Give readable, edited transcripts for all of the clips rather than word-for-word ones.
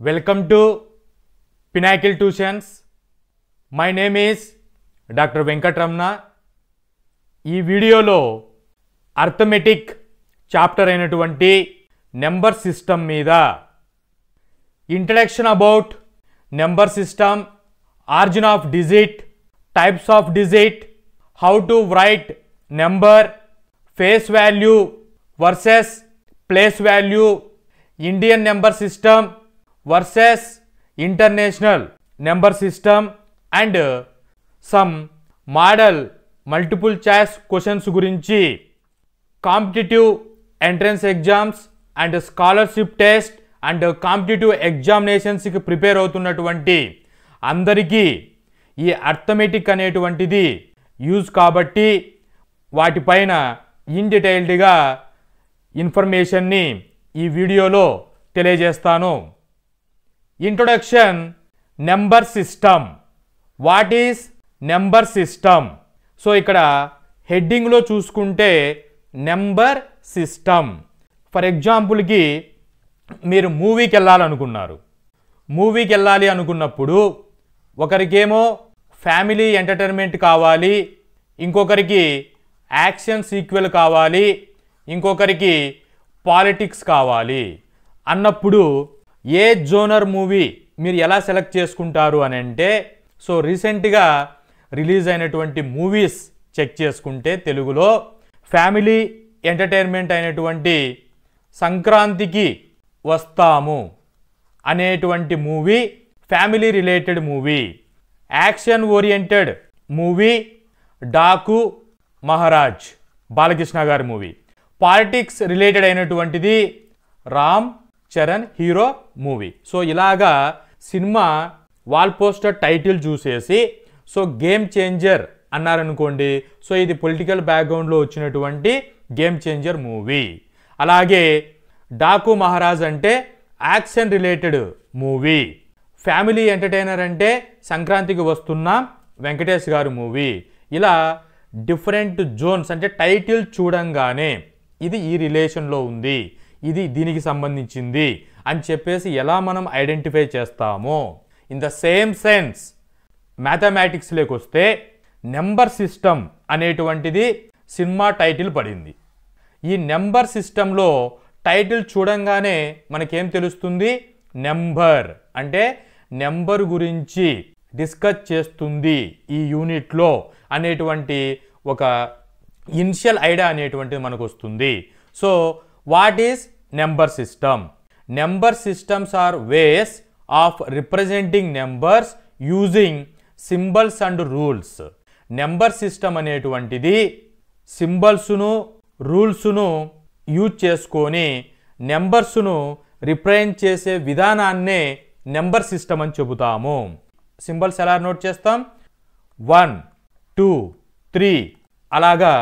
Welcome to Pinnacle Tuitions. My name is Dr. Venkatramana. ఈ వీడియోలో arithmetic chapter అయినటువంటి number system మీద introduction about number system, origin of digit, types of digit, how to right number, face value versus place value, Indian number system versus international number system and some model multiple choice questions గురించి, competitive entrance exams and scholarship test and competitive ఎగ్జామినేషన్స్కి prepare అవుతున్నటువంటి అందరికీ ఈ arithmetic అనేటువంటిది use కాబట్టి వాటిపైన in డీటెయిల్డ్గా ఇన్ఫర్మేషన్ని ఈ వీడియోలో తెలియజేస్తాను. Introduction. Number system. What is number system? So ఇక్కడ హెడ్డింగ్లో చూసుకుంటే నెంబర్ సిస్టమ్. ఫర్ ఎగ్జాంపుల్కి మీరు మూవీకి వెళ్ళాలనుకున్నారు. మూవీకి వెళ్ళాలి అనుకున్నప్పుడు ఒకరికేమో ఫ్యామిలీ ఎంటర్టైన్మెంట్ కావాలి, ఇంకొకరికి యాక్షన్ సీక్వెల్ కావాలి, ఇంకొకరికి పాలిటిక్స్ కావాలి అన్నప్పుడు ఏ జోనర్ మూవీ మీరు ఎలా సెలెక్ట్ చేసుకుంటారు అని అంటే, సో రీసెంట్గా రిలీజ్ అయినటువంటి మూవీస్ చెక్ చేసుకుంటే తెలుగులో ఫ్యామిలీ ఎంటర్టైన్మెంట్ అయినటువంటి సంక్రాంతికి వస్తాము అనేటువంటి movie family related movie. Action oriented movie Daaku Maharaaj Balakrishna గారి మూవీ. పాలిటిక్స్ రిలేటెడ్ అయినటువంటిది Ram Charan hero movie. So ఇలాగా సినిమా వాల్ పోస్టర్ టైటిల్ చూసేసి సో గేమ్ చేంజర్ అన్నారనుకోండి, సో ఇది పొలిటికల్ బ్యాక్గ్రౌండ్లో వచ్చినటువంటి గేమ్ చేంజర్ మూవీ. అలాగే డాకు మహారాజ్ అంటే action related movie. Family entertainer అంటే సంక్రాంతికి వస్తున్న వెంకటేష్ గారి మూవీ. ఇలా డిఫరెంట్ జోన్స్ అంటే టైటిల్ చూడంగానే ఇది ఈ రిలేషన్లో ఉంది, ఇది దీనికి సంబంధించింది అని చెప్పేసి ఎలా మనం ఐడెంటిఫై చేస్తామో, ఇన్ ద సేమ్ సెన్స్ మ్యాథమెటిక్స్లోకి వస్తే నెంబర్ సిస్టమ్ అనేటువంటిది సినిమా టైటిల్ పడింది. ఈ నెంబర్ సిస్టంలో టైటిల్ చూడంగానే మనకేం తెలుస్తుంది? నెంబర్ అంటే నెంబర్ గురించి డిస్కస్ చేస్తుంది ఈ యూనిట్లో అనేటువంటి ఒక ఇనిషియల్ ఐడియా అనేటువంటిది మనకు వస్తుంది. So what is number system? Number systems are ways of representing numbers using symbols and rules. Number system అనేటువంటిది సింబల్స్ను రూల్స్ను యూజ్ చేసుకొని నెంబర్స్ను రిప్రజెంట్ చేసే విధానాన్నే నెంబర్ సిస్టమ్ అని చెబుతాము. సింబల్స్ ఎలా నోట్ చేస్తాం? 1 2 3 అలాగా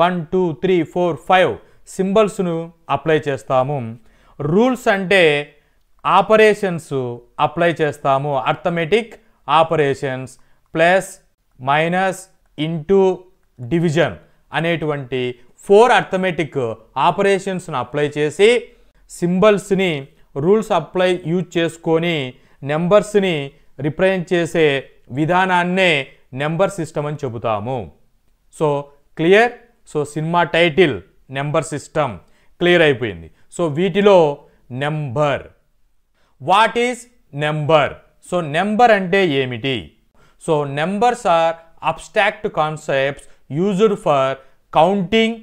1 2 3 4 5 సింబల్స్ను అప్లై చేస్తాము. రూల్స్ అంటే ఆపరేషన్స్ అప్లై చేస్తాము. Arithmetic operations, plus minus into division అనేటువంటి 4 అర్థమెటిక్ ఆపరేషన్స్ను అప్లై చేసి సింబల్స్ని రూల్స్ అప్లై యూజ్ చేసుకొని నెంబర్స్ని రిప్రజెంట్ చేసే విధానాన్నే నెంబర్ సిస్టమ్ అని చెబుతాము. So clear? So cinema title number system clear అయిపోయింది. సో వీటిలో number. What is number? So number అంటే ఏమిటి? So numbers are abstract concepts used for counting,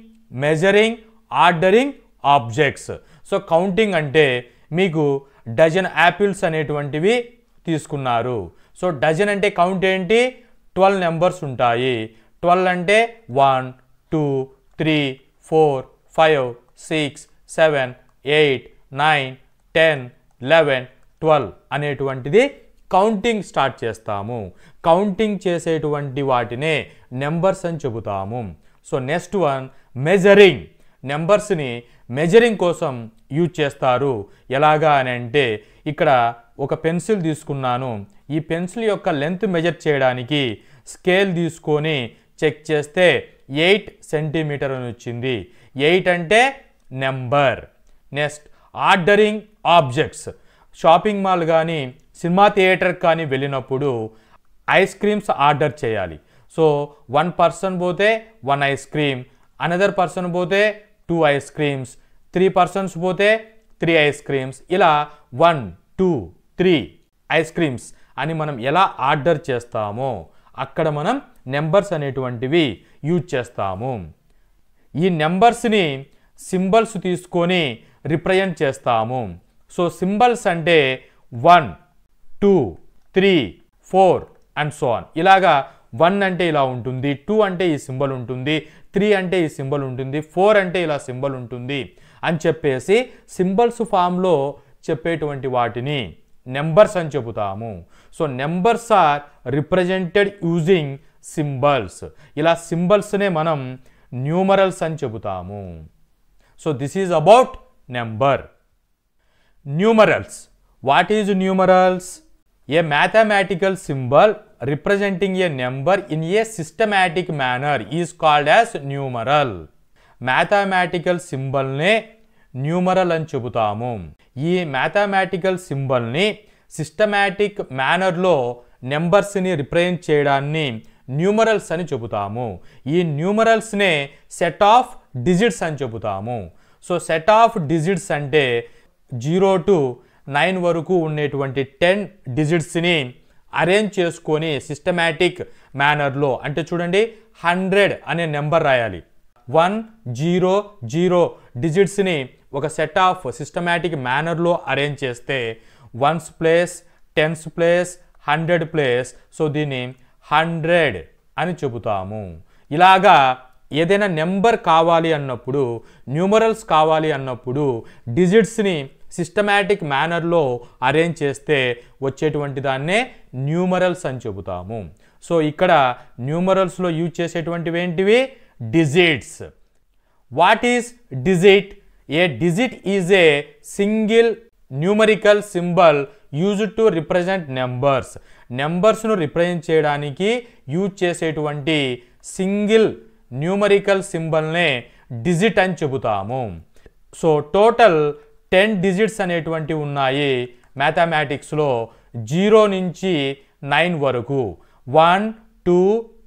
measuring, ordering objects. So counting అంటే మీకు dozen apples అనేటువంటివి తీసుకున్నారు. సో డజన్ అంటే count ఏంటి? 12 నెంబర్స్ ఉంటాయి. 12 అంటే 1 2 3 4 5 6 7 8 9 10 11 12 అనేటువంటిది కౌంటింగ్ స్టార్ట్ చేస్తాము. కౌంటింగ్ చేసేటువంటి వాటినే నెంబర్స్ అని చెబుతాము. So next one measuring. నెంబర్స్ని మెజరింగ్ కోసం యూజ్ చేస్తారు. ఎలాగా అని అంటే ఇక్కడ ఒక పెన్సిల్ తీసుకున్నాను. ఈ పెన్సిల్ యొక్క లెంత్ మెజర్ చేయడానికి స్కేల్ తీసుకొని చెక్ చేస్తే 8 సెంటీమీటర్ అని వచ్చింది. 8 అంటే number. Next ordering objects. Shopping mall కానీ సినిమా థియేటర్ కానీ వెళ్ళినప్పుడు ఐస్ క్రీమ్స్ ఆర్డర్ చేయాలి. సో 1 పర్సన్ పోతే 1 ఐస్ క్రీమ్, అనదర్ పర్సన్ పోతే 2 ఐస్ క్రీమ్స్, 3 పర్సన్స్ పోతే 3 ఐస్ క్రీమ్స్, ఇలా 1 2 3 ఐస్ క్రీమ్స్ అని మనం ఎలా ఆర్డర్ చేస్తామో అక్కడ మనం నెంబర్స్ అనేటువంటివి యూజ్ చేస్తాము. ఈ నెంబర్స్ని సింబల్స్ తీసుకొని రిప్రజెంట్ చేస్తాము. సో సింబల్స్ అంటే 1 2 3 4 అండ్ సో ఆన్. ఇలాగా 1 అంటే ఇలా ఉంటుంది, 2 అంటే ఈ సింబల్ ఉంటుంది, 3 అంటే ఈ సింబల్ ఉంటుంది, 4 అంటే ఇలా సింబల్ ఉంటుంది అని చెప్పేసి సింబల్స్ ఫామ్లో చెప్పేటువంటి వాటిని నెంబర్స్ అని చెబుతాము. So numbers are represented using symbols. ఇలా సింబల్స్నే మనం న్యూమరల్స్ అని చెబుతాము. So this is about number. Numerals. What is numerals? A mathematical symbol representing a number in a systematic manner is called as numeral. Mathematical symbol ne numeral అని చెబుతాము. ఈ mathematical symbol ని systematic manner లో numbers ని represent చేయడాన్ని numerals అని చెబుతాము. ఈ numerals నే set of digits అని చెబుతాము. సో set of digits అంటే 0 to 9 వరకు ఉండేటువంటి 10 డిజిట్స్ని అరేంజ్ చేసుకొని సిస్టమాటిక్ మేనర్లో, అంటే చూడండి 100 అనే నెంబర్ రాయాలి. 100 డిజిట్స్ని ఒక సెట్ ఆఫ్ సిస్టమాటిక్ మేనర్లో అరేంజ్ చేస్తే 1s place 10s place 100 place, so దీన్ని 100 అని చెబుతాము. ఇలాగా ఏదైనా నెంబర్ కావాలి అన్నప్పుడు, న్యూమరల్స్ కావాలి అన్నప్పుడు డిజిట్స్ని సిస్టమాటిక్ మేనర్లో అరేంజ్ చేస్తే వచ్చేటువంటి దాన్నే న్యూమరల్స్ అని చెబుతాము. సో ఇక్కడ న్యూమరల్స్లో యూజ్ చేసేటువంటివి ఏంటివి? Digits. What is digit? A digit is a single numerical symbol used to represent numbers. నెంబర్స్ను రిప్రజెంట్ చేయడానికి యూజ్ చేసేటువంటి సింగిల్ న్యూమరికల్ సింబల్నే డిజిట్ అని చెబుతాము. సో టోటల్ 10 డిజిట్స్ అనేటువంటివి ఉన్నాయి మ్యాథమెటిక్స్లో 0 నుంచి 9 వరకు. 1 2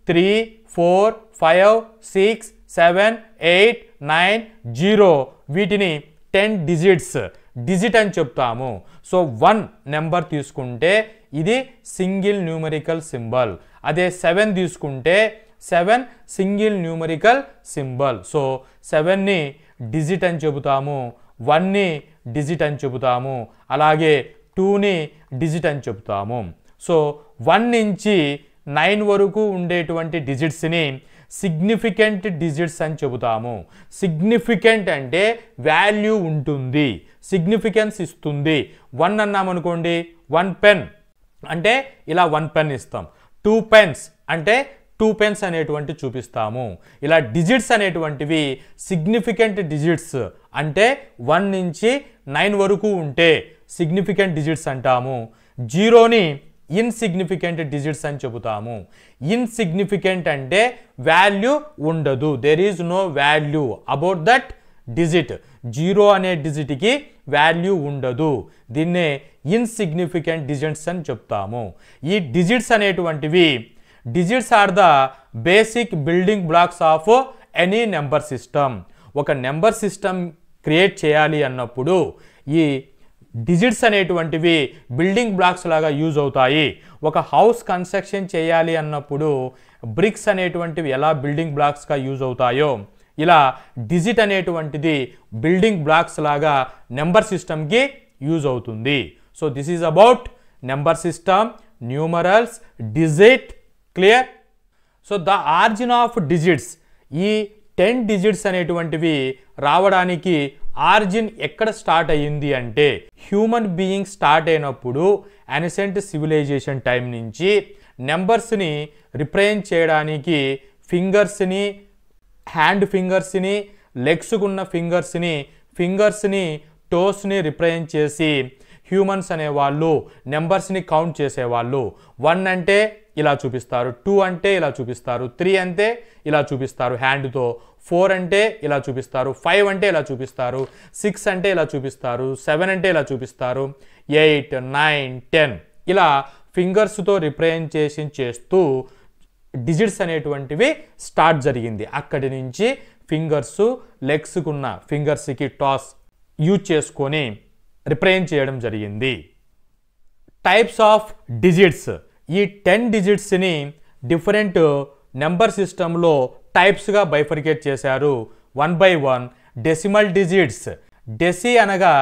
3 4 5 6 7 8 9 0 వీటిని 10 డిజిట్ అని చెప్తాము. సో 1 నెంబర్ తీసుకుంటే ఇది సింగిల్ న్యూమరికల్ సింబల్. అదే 7 తీసుకుంటే 7 సింగిల్ న్యూమరికల్ సింబల్. సో 7ని డిజిట్ అని చెబుతాము, 1ని డిజిట్ అని చెబుతాము, అలాగే 2ని డిజిట్ అని చెబుతాము. సో 1 నుంచి 9 వరకు ఉండేటువంటి డిజిట్స్ని సిగ్నిఫికెంట్ డిజిట్స్ అని చెబుతాము. సిగ్నిఫికెంట్ అంటే వాల్యూ ఉంటుంది, సిగ్నిఫికెన్స్ ఇస్తుంది. 1 అన్నామనుకోండి 1 పెన్ అంటే ఇలా 1 పెన్ ఇస్తాం. 2 పెన్స్ అంటే 2 పెన్స్ అనేటువంటి చూపిస్తాము. ఇలా డిజిట్స్ అనేటువంటివి సిగ్నిఫికెంట్ డిజిట్స్ అంటే 1 నుంచి 9 వరకు ఉంటే సిగ్నిఫికెంట్ డిజిట్స్ అంటాము. 0ని ఇన్సిగ్నిఫికెంట్ డిజిట్స్ అని చెబుతాము. ఇన్సిగ్నిఫికెంట్ అంటే వాల్యూ ఉండదు, there is no value about that digit. 0 అనే డిజిట్కి వాల్యూ ఉండదు, దీన్నే ఇన్సిగ్నిఫికెంట్ డిజిట్స్ అని చెప్తాము. ఈ డిజిట్స్ అనేటువంటివి digits are the basic building blocks of any number system. ఒక నెంబర్ సిస్టమ్ క్రియేట్ చేయాలి అన్నప్పుడు ఈ డిజిట్స్ అనేటువంటివి బిల్డింగ్ బ్లాక్స్ లాగా యూజ్ అవుతాయి. ఒక హౌస్ కన్స్ట్రక్షన్ చేయాలి అన్నప్పుడు బ్రిక్స్ అనేటువంటివి ఎలా బిల్డింగ్ బ్లాక్స్గా యూజ్ అవుతాయో ఇలా డిజిట్ అనేటువంటిది బిల్డింగ్ బ్లాక్స్ లాగా నెంబర్ సిస్టమ్కి యూజ్ అవుతుంది. So this is about number system, numerals, digit. Clear? So the origin of digits, ఈ 10 డిజిట్స్ అనేటువంటివి రావడానికి ఆరిజిన్ ఎక్కడ స్టార్ట్ అయ్యింది అంటే హ్యూమన్ బీయింగ్ స్టార్ట్ అయినప్పుడు యాన్సెంట్ సివిలైజేషన్ టైం నుంచి నెంబర్స్ని రిప్రజెంట్ చేయడానికి ఫింగర్స్ని, హ్యాండ్ ఫింగర్స్ని, లెగ్స్కున్న ఫింగర్స్ని టోస్ని రిప్రజెంట్ చేసి హ్యూమన్స్ అనేవాళ్ళు నెంబర్స్ని కౌంట్ చేసేవాళ్ళు. 1 అంటే ఇలా చూపిస్తారు, 2 అంటే ఇలా చూపిస్తారు, 3 అంటే ఇలా చూపిస్తారు హ్యాండ్తో, 4 అంటే ఇలా చూపిస్తారు, 5 అంటే ఇలా చూపిస్తారు, 6 అంటే ఇలా చూపిస్తారు, 7 అంటే ఇలా చూపిస్తారు, 8, 9, 10 ఇలా ఫింగర్స్తో రిప్రజెంటేషన్ చేస్తూ డిజిట్స్ అనేటువంటివి స్టార్ట్ జరిగింది. అక్కడి నుంచి ఫింగర్స్ లెగ్స్కున్న ఫింగర్స్కి టాస్ యూజ్ చేసుకొని రిప్రజెంట్ చేయడం జరిగింది. Types of digits. ఈ 10 డిజిట్స్ని డిఫరెంట్ నెంబర్ సిస్టంలో టైప్స్గా బైఫర్కేట్ చేశారు 1 by 1. Decimal digits. డెసి అనగా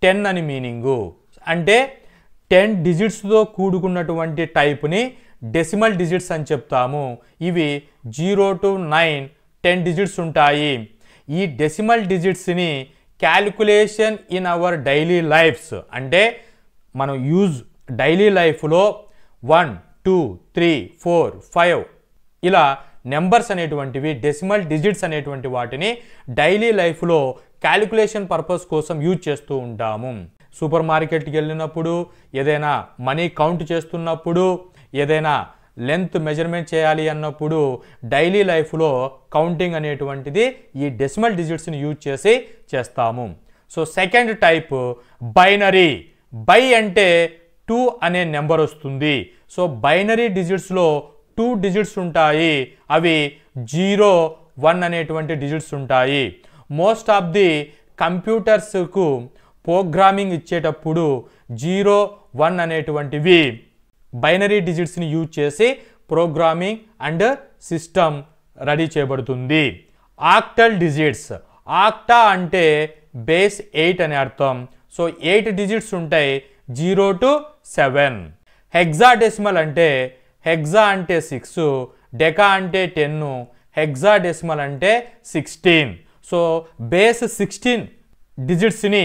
10 అని మీనింగు, అంటే 10 డిజిట్స్తో కూడుకున్నటువంటి టైప్ని డెసిమల్ డిజిట్స్ అని చెప్తాము. ఇవి 0 to 9 10 డిజిట్స్ ఉంటాయి. ఈ డెసిమల్ డిజిట్స్ని calculation in our daily lifes, అంటే మనం డైలీ లైఫ్లో 1, 2, 3, 4, 5 ఇలా నెంబర్స్ అనేటువంటివి డెసిమల్ డిజిట్స్ అనేటువంటి వాటిని డైలీ లైఫ్లో క్యాలిక్యులేషన్ పర్పస్ కోసం యూజ్ చేస్తూ ఉంటాము. సూపర్ మార్కెట్కి వెళ్ళినప్పుడు, ఏదైనా మనీ కౌంట్ చేస్తున్నప్పుడు, ఏదైనా లెంత్ మెజర్మెంట్ చేయాలి అన్నప్పుడు డైలీ లైఫ్లో కౌంటింగ్ అనేటువంటిది ఈ డెసిమల్ డిజిట్స్ని యూజ్ చేసి చేస్తాము. So second type binary. By అంటే 2 అనే నెంబర్ వస్తుంది. సో బైనరీ డిజిట్స్లో 2 డిజిట్స్ ఉంటాయి. అవి 0, 1 అనేటువంటి డిజిట్స్ ఉంటాయి. మోస్ట్ ఆఫ్ ది కంప్యూటర్స్కు ప్రోగ్రామింగ్ ఇచ్చేటప్పుడు 0, 1 అనేటువంటివి బైనరీ డిజిట్స్ని యూజ్ చేసి ప్రోగ్రామింగ్ అండ్ సిస్టమ్ రెడీ చేయబడుతుంది. Octal digits. ఆక్టా అంటే బేస్ 8 అని అర్థం. సో 8 డిజిట్స్ ఉంటాయి 0 to 7. హెక్సాడెసిమల్ అంటే హెక్సా అంటే 6, డెకా అంటే 10, హెక్సాడెసిమల్ అంటే 16. సో బేస్ 16 డిజిట్స్ని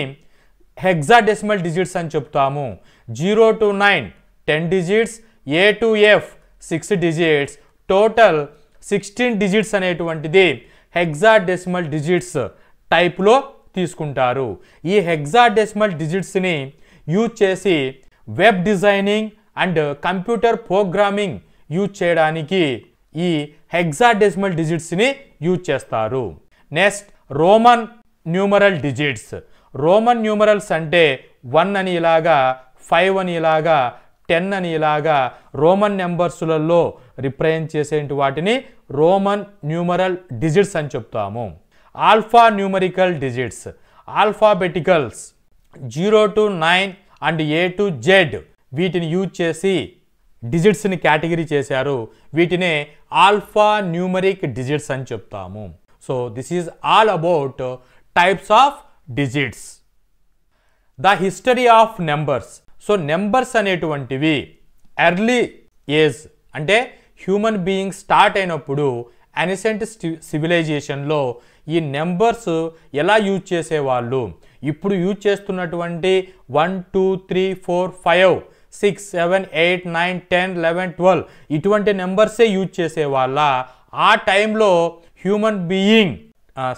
హెక్సాడెసిమల్ డిజిట్స్ అని చెప్తాము. 0 to 9 10 digits, A to F 6 digits, total 16 digits అనేటువంటిది హెక్సాడెసిమల్ డిజిట్స్ టైప్లో తీసుకుంటారు. ఈ హెక్సాడెసిమల్ డిజిట్స్ని యూజ్ చేసి web designing and computer programming use చేయడానికి ఈ హెక్సాడెసిమల్ డిజిట్స్ని యూజ్ చేస్తారు. Next Roman numeral digits. Roman numerals అంటే 1 అని ఇలాగా, 5 అని ఇలాగా, 10 అని ఇలాగా రోమన్ నెంబర్స్లలో రిప్రజెంట్ చేసే వాటిని రోమన్ న్యూమరల్ డిజిట్స్ అని చెప్తాము. Alpha numerical digits. Alphabeticals 0 to 9 and A to Z వీటిని యూజ్ చేసి డిజిట్స్ని కేటగిరీ చేశారు. వీటినే ఆల్ఫా న్యూమరిక్ డిజిట్స్ అని చెప్తాము. So this is all about types of digits. The history of numbers. So numbers అనేటువంటివి ఎర్లీ ఏజ్ అంటే హ్యూమన్ బీయింగ్ స్టార్ట్ అయినప్పుడు ఎన్షియంట్ సివిలైజేషన్లో ఈ నెంబర్స్ ఎలా యూజ్ చేసేవాళ్ళు, ఇప్పుడు యూజ్ చేస్తున్నటువంటి 1, 2, 3, 4, 5, 6, 7, 8, 9, 10, 11, 12 ఇటువంటి నెంబర్సే యూజ్ చేసేవాళ్ళ. ఆ టైంలో హ్యూమన్ బీయింగ్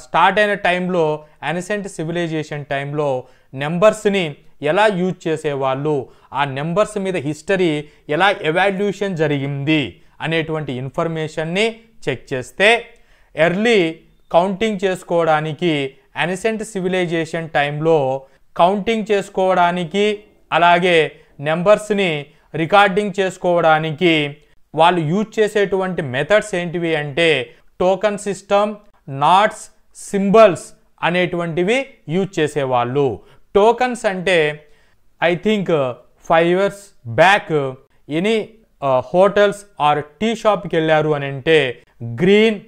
స్టార్ట్ అయిన టైంలో ఎన్షియంట్ సివిలైజేషన్ టైంలో నెంబర్స్ని ఎలా యూజ్ చేసేవాళ్ళు, ఆ నెంబర్స్ మీద హిస్టరీ ఎలా ఎవాల్యూషన్ జరిగింది అనేటువంటి ఇన్ఫర్మేషన్ని చెక్ చేస్తే ఎర్లీ కౌంటింగ్ చేసుకోవడానికి ఎన్షియంట్ సివిలైజేషన్ టైంలో కౌంటింగ్ చేసుకోవడానికి అలాగే నెంబర్స్ని రికార్డింగ్ చేసుకోవడానికి వాళ్ళు యూజ్ చేసేటువంటి మెథడ్స్ ఏంటివి అంటే టోకన్ సిస్టమ్, నాట్స్, సింబల్స్ అనేటువంటివి యూజ్ చేసేవాళ్ళు. టోకన్స్ అంటే I think 5 years back any hotels or tea షాప్కి వెళ్ళారు అని అంటే green,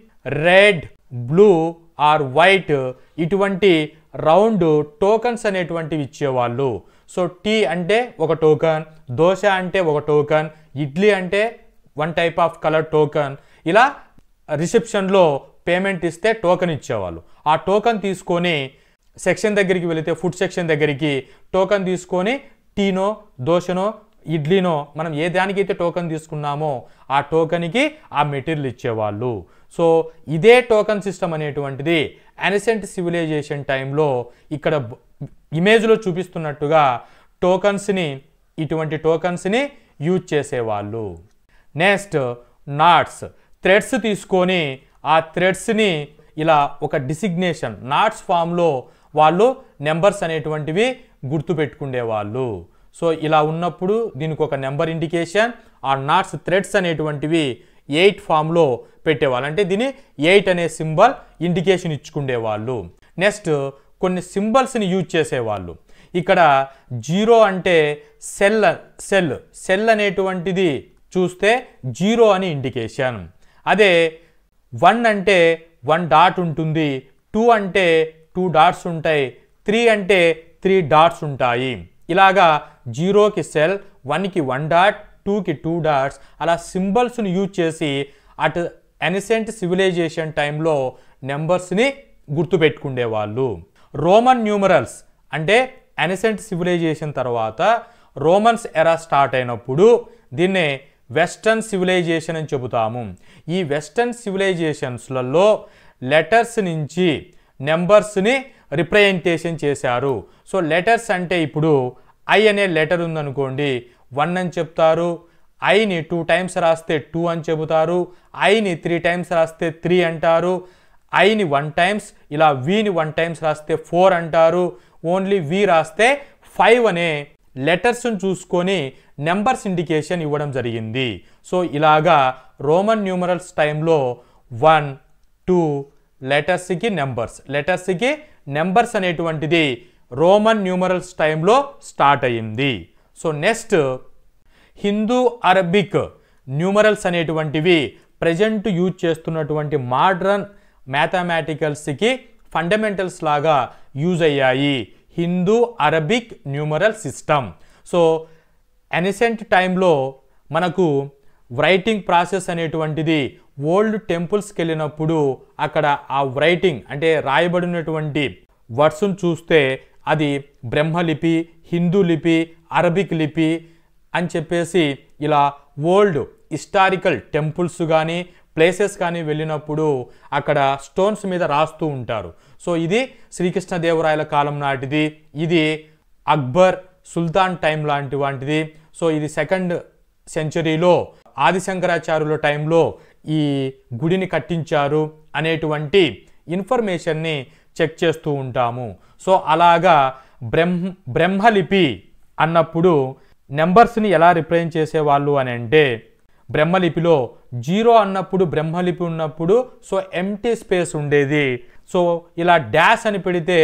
red, blue or white ఇటువంటి రౌండ్ టోకన్స్ అనేటువంటివి ఇచ్చేవాళ్ళు. సో టీ అంటే ఒక టోకన్, దోశ అంటే ఒక టోకన్, ఇడ్లీ అంటే 1 type ఆఫ్ కలర్ టోకన్. ఇలా రిసెప్షన్లో పేమెంట్ ఇస్తే టోకన్ ఇచ్చేవాళ్ళు. ఆ టోకన్ తీసుకొని సెక్షన్ దగ్గరికి వెళితే ఫుడ్ సెక్షన్ దగ్గరికి టోకన్ తీసుకొని టీనో, దోశనో, ఇడ్లీనో మనం ఏ దానికైతే టోకన్ తీసుకున్నామో ఆ టోకన్కి ఆ మెటీరియల్ ఇచ్చేవాళ్ళు. సో ఇదే టోకన్ సిస్టమ్ అనేటువంటిది ఎన్షియంట్ సివిలైజేషన్ టైంలో ఇక్కడ ఇమేజ్లో చూపిస్తున్నట్టుగా ఇటువంటి టోకన్స్ని యూజ్ చేసేవాళ్ళు. నెక్స్ట్ నాట్స్, థ్రెడ్స్ తీసుకొని ఆ థ్రెడ్స్ని ఇలా ఒక డిసిగ్నేషన్ నాట్స్ ఫామ్లో వాళ్ళు నెంబర్స్ అనేటువంటివి గుర్తుపెట్టుకునేవాళ్ళు. సో ఇలా ఉన్నప్పుడు దీనికి ఒక నెంబర్ ఇండికేషన్, ఆ నాట్స్ థ్రెడ్స్ అనేటువంటివి 8 ఫామ్లో పెట్టేవాళ్ళు, అంటే దీని 8 అనే సింబల్ ఇండికేషన్ ఇచ్చుకునేవాళ్ళు. నెక్స్ట్ కొన్ని సింబల్స్ని యూజ్ చేసేవాళ్ళు. ఇక్కడ 0 అంటే సెల్ అనేటువంటిది చూస్తే 0 అని ఇండికేషన్. అదే 1 అంటే 1 డాట్ ఉంటుంది, 2 అంటే 2 డాట్స్ ఉంటాయి, 3 అంటే 3 డాట్స్ ఉంటాయి. ఇలాగా 0కి సెల్, 1కి 1 డాట్, 2కి 2 డాట్స్, అలా సింబల్స్ని యూజ్ చేసి అటు ఎన్సెంట్ సివిలైజేషన్ టైంలో నెంబర్స్ని గుర్తుపెట్టుకునేవాళ్ళు. రోమన్ న్యూమరల్స్ అంటే ఎన్సెంట్ సివిలైజేషన్ తర్వాత రోమన్స్ ఎరా స్టార్ట్ అయినప్పుడు దీన్నే వెస్టర్న్ సివిలైజేషన్ అని చెబుతాము. ఈ వెస్టర్న్ సివిలైజేషన్స్లలో లెటర్స్ నుంచి నెంబర్స్ని రిప్రజెంటేషన్ చేశారు. సో లెటర్స్ అంటే ఇప్పుడు ఐ అనే లెటర్ ఉందనుకోండి 1 అని చెప్తారు, ఐని 2 టైమ్స్ రాస్తే 2 అని చెబుతారు, ఐని 3 టైమ్స్ రాస్తే 3 అంటారు, ఐని 1 టైమ్స్, ఇలా విని 1 టైమ్స్ రాస్తే 4 అంటారు, ఓన్లీ వి రాస్తే 5 అనే లెటర్స్ని చూసుకొని నెంబర్స్ ఇండికేషన్ ఇవ్వడం జరిగింది. సో ఇలాగా రోమన్ న్యూమరల్స్ టైంలో 1, 2 లెటర్స్కి నెంబర్స్ అనేటువంటిది రోమన్ న్యూమరల్స్ టైంలో స్టార్ట్ అయ్యింది. So next Hindu Arabic numerals అనేటువంటివి ప్రజెంట్ యూజ్ చేస్తున్నటువంటి మోడ్రన్ మ్యాథమెటికల్స్కి ఫండమెంటల్స్ లాగా యూజ్ అయ్యాయి Hindu Arabic numeral system. So ancient టైంలో మనకు రైటింగ్ ప్రాసెస్ అనేటువంటిది ఓల్డ్ టెంపుల్స్కి వెళ్ళినప్పుడు అక్కడ ఆ రైటింగ్ అంటే రాయబడినటువంటి వర్డ్స్ను చూస్తే అది బ్రహ్మలిపి, హిందూ లిపి, అరబిక్ లిపి అని చెప్పేసి ఇలా ఓల్డ్ హిస్టారికల్ టెంపుల్స్ కానీ ప్లేసెస్ కానీ వెళ్ళినప్పుడు అక్కడ స్టోన్స్ మీద రాస్తూ ఉంటారు. సో ఇది శ్రీకృష్ణదేవరాయల కాలం నాటిది, ఇది అక్బర్ సుల్తాన్ టైం లాంటిది. సో ఇది 2nd సెంచరీలో ఆదిశంకరాచార్యుల టైంలో ఈ గుడిని కట్టించారు అనేటువంటి ఇన్ఫర్మేషన్ని చెక్ చేస్తూ ఉంటాము. సో అలాగా బ్రహ్మలిపి అన్నప్పుడు నెంబర్స్ని ఎలా రిప్రజెంట్ చేసేవాళ్ళు అని అంటే బ్రహ్మలిపిలో 0 అన్నప్పుడు బ్రహ్మలిపి ఉన్నప్పుడు సో ఎంటీ స్పేస్ ఉండేది. సో ఇలా డాష్ అని పెడితే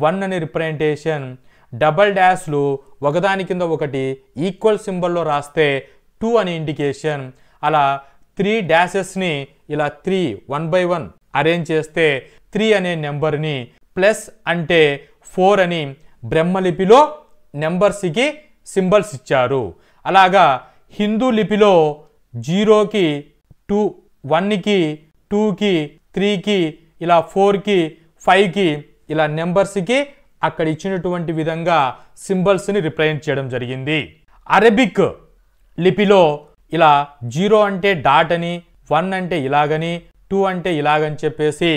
1 అని రిప్రజెంటేషన్, డబల్ డాష్లు ఒకదాని కింద ఒకటి ఈక్వల్ సింబల్లో రాస్తే 2 అని ఇండికేషన్, అలా 3 డాషెస్ని ఇలా 3 1 by 1 అరేంజ్ చేస్తే 3 అనే నెంబర్ని, ప్లస్ అంటే 4 అని బ్రహ్మలిపిలో నెంబర్స్కి సింబల్స్ ఇచ్చారు. అలాగా హిందూ లిపిలో 0కి 2, 1కి 2కి 3కి ఇలా 4కి 5కి ఇలా నెంబర్స్కి అక్కడ ఇచ్చినటువంటి విధంగా సింబల్స్ని రిప్రజెంట్ చేయడం జరిగింది. అరబిక్ లిపిలో ఇలా 0 అంటే డాట్ అని, 1 అంటే ఇలాగని, 2 అంటే ఇలాగని చెప్పేసి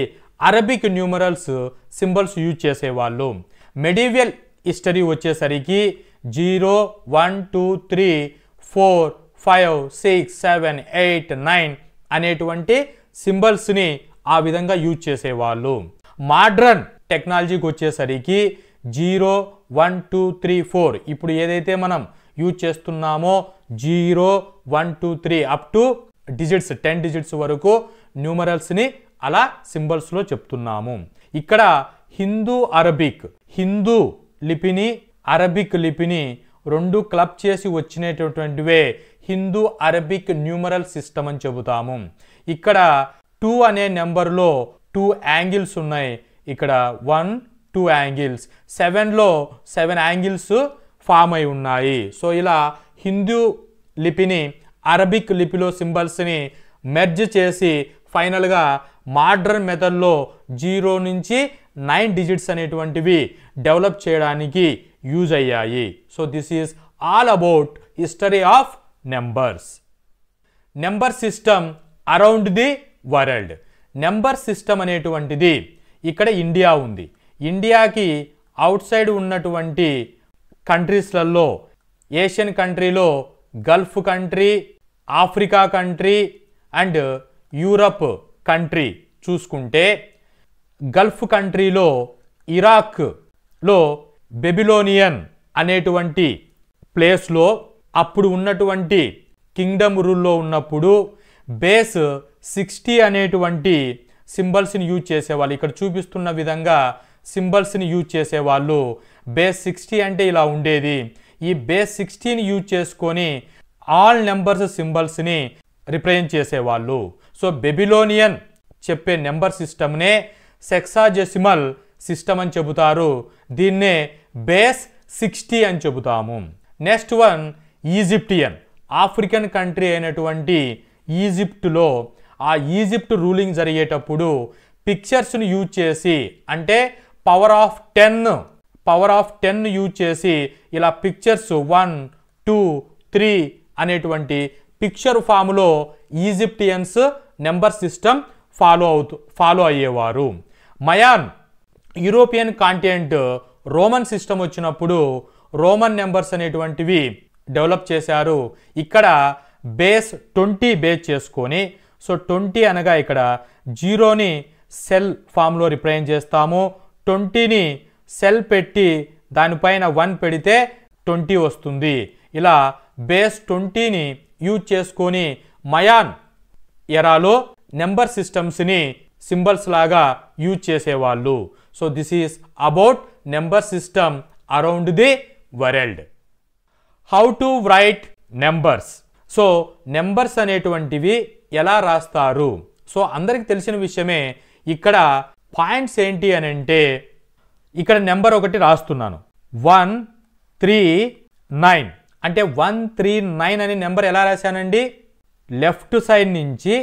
అరబిక్ న్యూమరల్స్ సింబల్స్ యూజ్ చేసేవాళ్ళు. మెడివియల్ హిస్టరీ వచ్చేసరికి 0, 1, 2, 3, 4, 5, 6, 7, 8, 9 అనేటువంటి సింబల్స్ని ఆ విధంగా యూజ్ చేసేవాళ్ళు. మోడ్రన్ టెక్నాలజీకి వచ్చేసరికి 0, 1, 2, 3, 4 ఇప్పుడు ఏదైతే మనం యూజ్ చేస్తున్నామో 0, 1, 2, 3 అప్ టు డిజిట్స్ 10 డిజిట్స్ వరకు న్యూమరల్స్ని అలా సింబల్స్లో చెప్తున్నాము. ఇక్కడ హిందూ లిపిని అరబిక్ లిపిని 2 క్లబ్ చేసి వచ్చినటువంటివే హిందూ అరబిక్ న్యూమరల్ సిస్టమ్ అని చెబుతాము. ఇక్కడ 2 అనే నెంబర్లో 2 యాంగిల్స్ ఉన్నాయి. ఇక్కడ 1, 2 యాంగిల్స్, 7లో 7 యాంగిల్స్ ఫామ్ అయి ఉన్నాయి. సో ఇలా హిందూ లిపిని అరబిక్ లిపిలో సింబల్స్ని మెర్జ్ చేసి ఫైనల్గా మోడ్రన్ మెథడ్లో 0 నుంచి 9 డిజిట్స్ అనేటువంటివి డెవలప్ చేయడానికి యూజ్ అయ్యాయి. So this is all about history of numbers. Number system around the world. Number system అనేటువంటిది ఇక్కడ ఇండియా ఉంది. ఇండియాకి అవుట్ సైడ్ ఉన్నటువంటి కంట్రీస్లలో ఏషియన్ కంట్రీలో Gulf country, Africa country and Europe country చూసుకుంటే గల్ఫ్ కంట్రీలో ఇరాక్లో బెబిలోనియన్ అనేటువంటి ప్లేస్లో అప్పుడు ఉన్నటువంటి కింగ్డమ్ రూల్లో ఉన్నప్పుడు బేస్ 60 అనేటువంటి సింబల్స్ని యూజ్ చేసేవాళ్ళు. ఇక్కడ చూపిస్తున్న విధంగా సింబల్స్ని యూజ్ చేసేవాళ్ళు. బేస్ 60 అంటే ఇలా ఉండేది. ఈ బేస్ 60ని యూజ్ చేసుకొని ఆల్ నెంబర్స్ సింబల్స్ని రిప్రజెంట్ చేసేవాళ్ళు. సో బెబిలోనియన్ చెప్పే నెంబర్ సిస్టమ్నే సెక్సాజెసిమల్ సిస్టమ్ అని చెబుతారు. దీన్నే బేస్ 60 అని చెబుతాము. Next one Egyptian. African country అయినటువంటి ఈజిప్టులో ఆ ఈజిప్ట్ రూలింగ్ జరిగేటప్పుడు పిక్చర్స్ని యూజ్ చేసి అంటే పవర్ ఆఫ్ 10 యూజ్ చేసి ఇలా పిక్చర్స్ 1, 2, 3 అనేటువంటి పిక్చర్ ఫామ్లో ఈజిప్టియన్స్ నెంబర్ సిస్టమ్ ఫాలో అయ్యేవారు. Mayan European continent Roman system వచ్చినప్పుడు రోమన్ నెంబర్స్ అనేటువంటివి డెవలప్ చేశారు. ఇక్కడ బేస్ 20 బేస్ చేసుకొని, సో 20 అనగా ఇక్కడ 0ని సెల్ ఫామ్లో రిప్రజెంట్ చేస్తాము. 20ని సెల్ పెట్టి దానిపైన 1 పెడితే 20 వస్తుంది. ఇలా బేస్ 20ని యూజ్ చేసుకొని మయాన్ ఎరాలో నెంబర్ సిస్టమ్స్ని సింబల్స్ లాగా యూజ్ చేసేవాళ్ళు. So this is about number system around the world. How to right numbers. So numbers అనేటువంటివి ఎలా రాస్తారు? సో అందరికి తెలిసిన విషయమే. ఇక్కడ పాయింట్స్ ఏంటి అని అంటే ఇక్కడ నెంబర్ ఒకటి రాస్తున్నాను 139 అంటే 139 అనే నెంబర్ ఎలా రాశానండి? లెఫ్ట్ సైడ్ నుంచి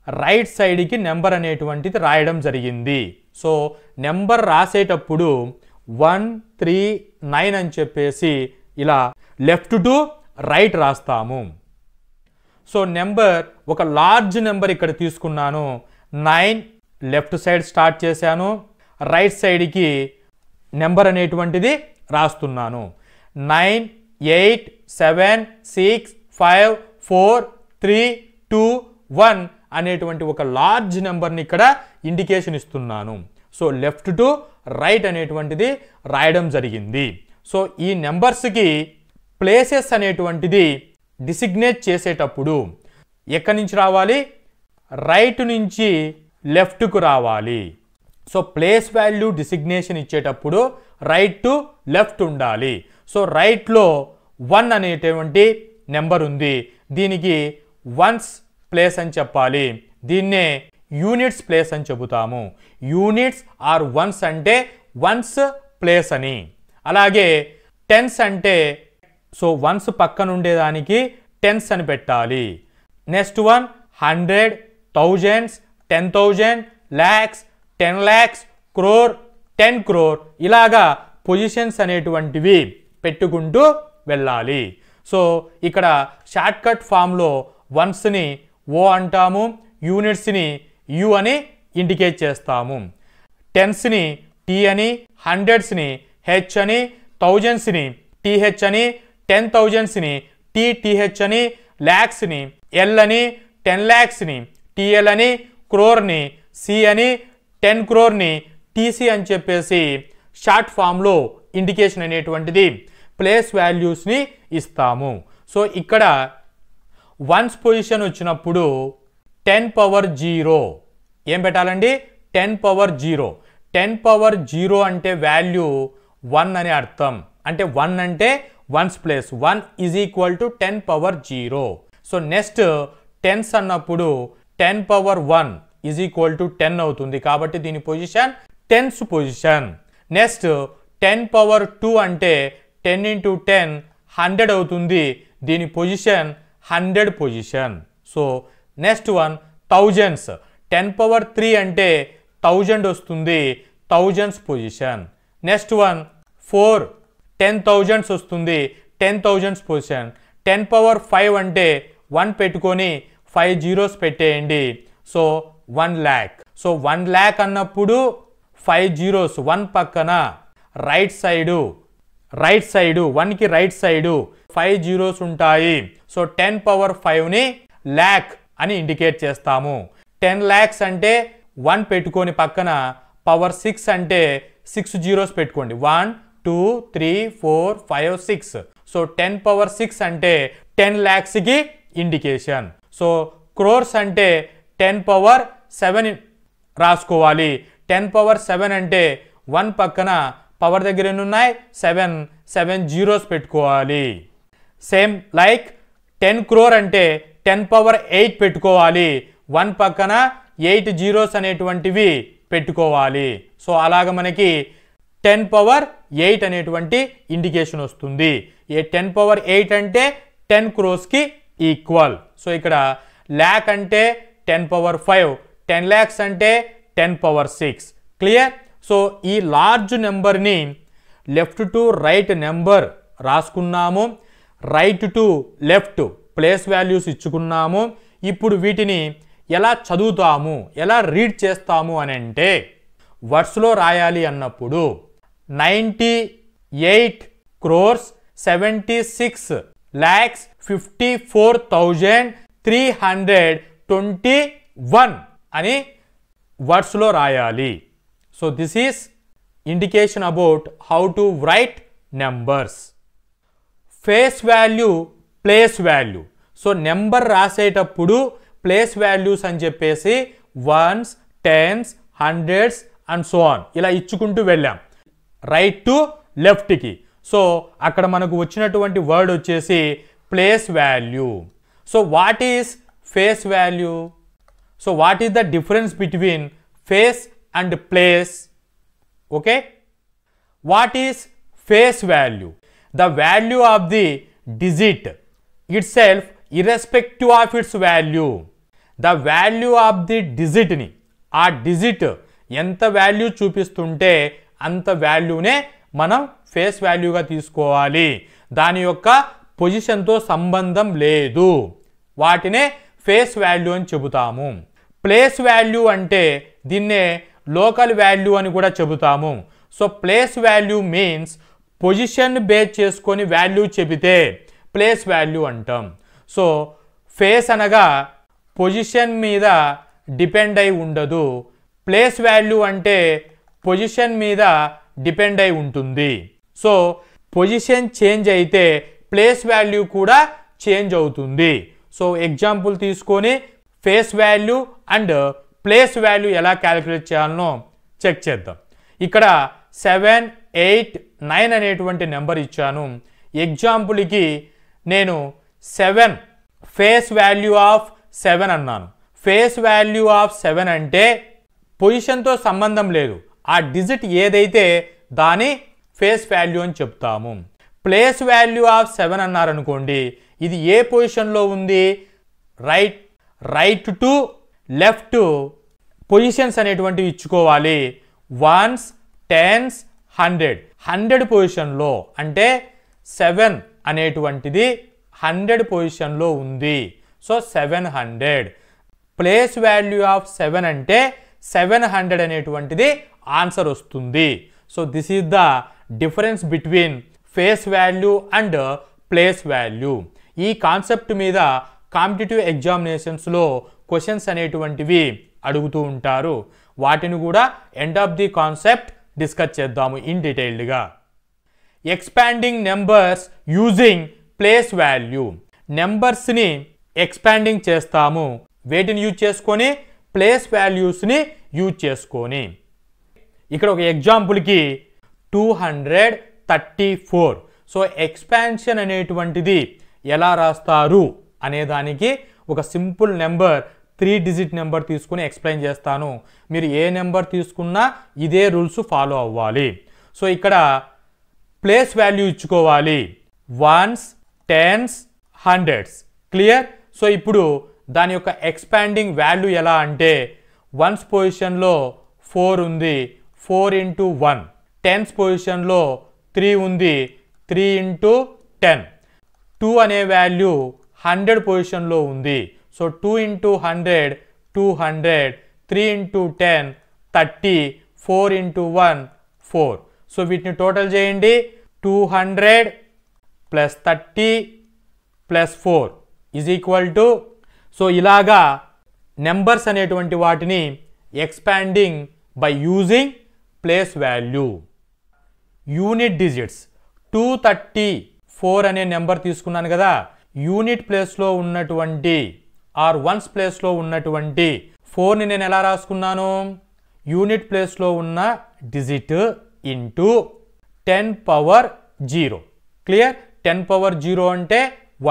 రైట్ సైడ్కి నెంబర్ అనేటువంటిది రాయడం జరిగింది. సో నెంబర్ రాసేటప్పుడు 139 అని చెప్పేసి ఇలా లెఫ్ట్ టు రైట్ రాస్తాము. సో నెంబర్ ఒక లార్జ్ నెంబర్ ఇక్కడ తీసుకున్నాను. 9 లెఫ్ట్ సైడ్ స్టార్ట్ చేశాను. రైట్ సైడ్కి నెంబర్ అనేటువంటిది రాస్తున్నాను. 9, 8, 7, 6, 5, 4, 3, 2, 1 అనేటువంటి ఒక లార్జ్ నెంబర్ని ఇక్కడ ఇండికేషన్ ఇస్తున్నాను. సో లెఫ్ట్ టు రైట్ అనేటువంటిది రాయడం జరిగింది. సో ఈ నెంబర్స్కి ప్లేసెస్ అనేటువంటిది డిసిగ్నేట్ చేసేటప్పుడు ఎక్కడి నుంచి రావాలి? రైట్ నుంచి లెఫ్ట్కు రావాలి. సో ప్లేస్ వాల్యూ డిసిగ్నేషన్ ఇచ్చేటప్పుడు రైట్ టు లెఫ్ట్ ఉండాలి. సో రైట్లో 1 అనేటువంటి నెంబర్ ఉంది. దీనికి వన్స్ ప్లేస్ అని చెప్పాలి. దీన్నే యూనిట్స్ ప్లేస్ అని చెబుతాము. యూనిట్స్ ఆర్ వన్స్ అంటే వన్స్ ప్లేస్ అని. అలాగే టెన్స్ అంటే సో వన్స్ పక్కన ఉండేదానికి టెన్స్ అని పెట్టాలి. Next one 100, thousands, 10,000, lakhs, 10 lakhs, crore, 10 crore ఇలాగా పొజిషన్స్ అనేటువంటివి పెట్టుకుంటూ వెళ్ళాలి. సో ఇక్కడ షార్ట్ కట్ ఫామ్లో వన్స్ని ఓ అంటాము, యూనిట్స్ని యు అని ఇండికేట్ చేస్తాము, టెన్స్ని టీ అని, హండ్రెడ్స్ని హెచ్ అని, థౌజండ్స్ని టీహెచ్ అని, 10,000స్ని టీహెచ్ అని, ల్యాక్స్ని ఎల్ అని, 10 lakhsని టిఎల్ అని, క్రోర్ని సి అని, 10 crore టీసీ అని చెప్పేసి షార్ట్ ఫామ్లో ఇండికేషన్ అనేటువంటిది ప్లేస్ వాల్యూస్ని ఇస్తాము. సో ఇక్కడ వన్స్ పొజిషన్ వచ్చినప్పుడు 10⁻0 ఏం పెట్టాలండి? 10⁻0. 10⁻0 అంటే వాల్యూ 1 అని అర్థం. అంటే 1 అంటే ones place. 1 = 10⁻0. So next tens అన్నప్పుడు 10⁻1 = 10 అవుతుంది. కాబట్టి దీని పొజిషన్ టెన్స్ పొజిషన్. నెక్స్ట్ 10⁻2 అంటే 10 × 10 100 అవుతుంది. దీని position 100 position. So next one thousands. 10⁻3 అంటే 1000 వస్తుంది, thousands position. Next one 4 10,000s వస్తుంది, 10,000s పొజిషన్. 10⁻5 అంటే 1 పెట్టుకొని 5 zeros పెట్టేయండి. So 1 lakh. సో 1 lakh అన్నప్పుడు 5 zeros 1 పక్కన రైట్ సైడు 1కి రైట్ సైడు 5 zeros ఉంటాయి. సో 10⁻5ని ల్యాక్ అని ఇండికేట్ చేస్తాము. 10 lakhs అంటే 1 పెట్టుకొని పక్కన పవర్ 6 అంటే 6 zeros పెట్టుకోండి. 1 2 3 4 5 6. సో 10 power 6 అంటే 10 lakhs కి ఇండికేషన్. సో క్రోర్స్ అంటే 10 power 7 రాసుకోవాలి. 10 power 7 అంటే 1 పక్కన పవర్ దగ్గర ఎన్ని ఉన్నాయి 7 zeros పెట్టుకోవాలి. సేమ్ లైక్ 10 crore అంటే 10 power 8 పెట్టుకోవాలి. 1 పక్కన 8 zeros అనేటువంటివి పెట్టుకోవాలి. సో అలాగ మనకి 10 power 8 అనేటువంటి ఇండికేషన్ వస్తుంది. ఏ 10 power 8 అంటే 10 crores కి ఈక్వల్. సో ఇక్కడ ల్యాక్ అంటే 10 power 5, 10 lakhs అంటే 10 power 6. క్లియర్? సో ఈ లార్జ్ నెంబర్ని లెఫ్ట్ టు రైట్ నెంబర్ రాసుకున్నాము. Right to left place values ఇచ్చుకున్నాము. ఇప్పుడు వీటిని ఎలా చదువుతాము, ఎలా రీడ్ చేస్తాము అని అంటే వర్డ్స్లో రాయాలి అన్నప్పుడు 98 crores 76 lakhs 54,321 అని వర్డ్స్లో రాయాలి. So this is indication about how to right numbers. Face value, place value. So number రాసేటప్పుడు ప్లేస్ వాల్యూస్ అని చెప్పేసి 1s, 10s, 100s and so on ఇలా ఇచ్చుకుంటూ వెళ్ళాం రైట్ టు లెఫ్ట్కి. సో అక్కడ మనకు వచ్చినటువంటి వర్డ్ వచ్చేసి place value. So what is face value? So what is the difference between face and place? Okay, what is face value? The value of the digit itself irrespective of its value. The value of the digit ని, ఆ digit ఎంత value చూపిస్తుంటే అంత వాల్యూనే మనం face వాల్యూగా తీసుకోవాలి. దాని యొక్క పొజిషన్తో సంబంధం లేదు. వాటినే ఫేస్ వాల్యూ అని చెబుతాము. ప్లేస్ వాల్యూ అంటే దీన్నే లోకల్ వాల్యూ అని కూడా చెబుతాము. So place value means position base చేసుకొని వాల్యూ చెబితే ప్లేస్ వాల్యూ అంటాం. సో ఫేస్ అనగా పొజిషన్ మీద డిపెండ్ అయి ఉండదు. ప్లేస్ వాల్యూ అంటే పొజిషన్ మీద డిపెండ్ అయి ఉంటుంది. సో పొజిషన్ చేంజ్ అయితే ప్లేస్ వాల్యూ కూడా చేంజ్ అవుతుంది. సో ఎగ్జాంపుల్ తీసుకొని face value and place value ఎలా క్యాలిక్యులేట్ చేయాలనో చెక్ చేద్దాం. ఇక్కడ 7, 8, 9 అనేటువంటి నెంబర్ ఇచ్చాను. ఎగ్జాంపుల్కి నేను 7 ఫేస్ వాల్యూ ఆఫ్ 7 అన్నాను. ఫేస్ వాల్యూ ఆఫ్ 7 అంటే పొజిషన్తో సంబంధం లేదు. ఆ డిజిట్ ఏదైతే దాని ఫేస్ వాల్యూ అని చెప్తాము. ప్లేస్ వాల్యూ ఆఫ్ 7 అన్నారనుకోండి, ఇది ఏ పొజిషన్లో ఉంది? రైట్ టు లెఫ్ట్ పొజిషన్స్ అనేటువంటివి ఇచ్చుకోవాలి. 1s, 10s, 100 పొజిషన్లో అంటే 7 అనేటువంటిది 100 పొజిషన్లో ఉంది. సో 700. ప్లేస్ వాల్యూ ఆఫ్ 7 అంటే 700 అనేటువంటిది ఆన్సర్ వస్తుంది. So this is the difference between face value and place value. ఈ కాన్సెప్ట్ మీద కాంపిటేటివ్ ఎగ్జామినేషన్స్లో క్వశ్చన్స్ అనేటువంటివి అడుగుతూ ఉంటారు. వాటిని కూడా end of the concept discuss చేద్దాము ఇన్ డీటెయిల్డ్గా. Expanding numbers using place value. నెంబర్స్ని ఎక్స్పాండింగ్ చేస్తాము. వేటిని యూజ్ చేసుకొని? ప్లేస్ వాల్యూస్ని యూజ్ చేసుకొని. ఇక్కడ ఒక ఎగ్జాంపుల్కి 234. సో ఎక్స్పాన్షన్ అనేటువంటిది ఎలా రాస్తారు అనేదానికి ఒక సింపుల్ నెంబర్ 3 digit నెంబర్ తీసుకుని ఎక్స్ప్లెయిన్ చేస్తాను. మీరు ఏ నెంబర్ తీసుకున్నా ఇదే రూల్స్ ఫాలో అవ్వాలి. సో ఇక్కడ ప్లేస్ వాల్యూ ఇచ్చుకోవాలి. 1s, 10s, 100s. Clear? So ఇప్పుడు దాని యొక్క ఎక్స్పాండింగ్ వాల్యూ ఎలా అంటే 1s పొజిషన్లో 4 ఉంది, 4 into 1. 10s పొజిషన్లో 3 ఉంది, 3 into 10. 2 అనే వాల్యూ 100 పొజిషన్లో ఉంది. So 2 into 100, 200. 3 into 10, 30. 4 into 1, 4. So వీటిని టోటల్ చేయండి. 200 + 30 + 4 ఈజ్ ఈక్వల్ టు, సో ఇలాగా నెంబర్స్ అనేటువంటి వాటిని expanding by using place value. Unit digits 234 అనే నెంబర్ తీసుకున్నాను కదా, యూనిట్ ప్లేస్లో ఉన్నటువంటి ఆర్ వన్స్ ప్లేస్లో ఉన్నటువంటి 4ని నేను ఎలా రాసుకున్నాను, యూనిట్ ప్లేస్లో ఉన్న digit into 10 power 0. Clear? 10 power 0 అంటే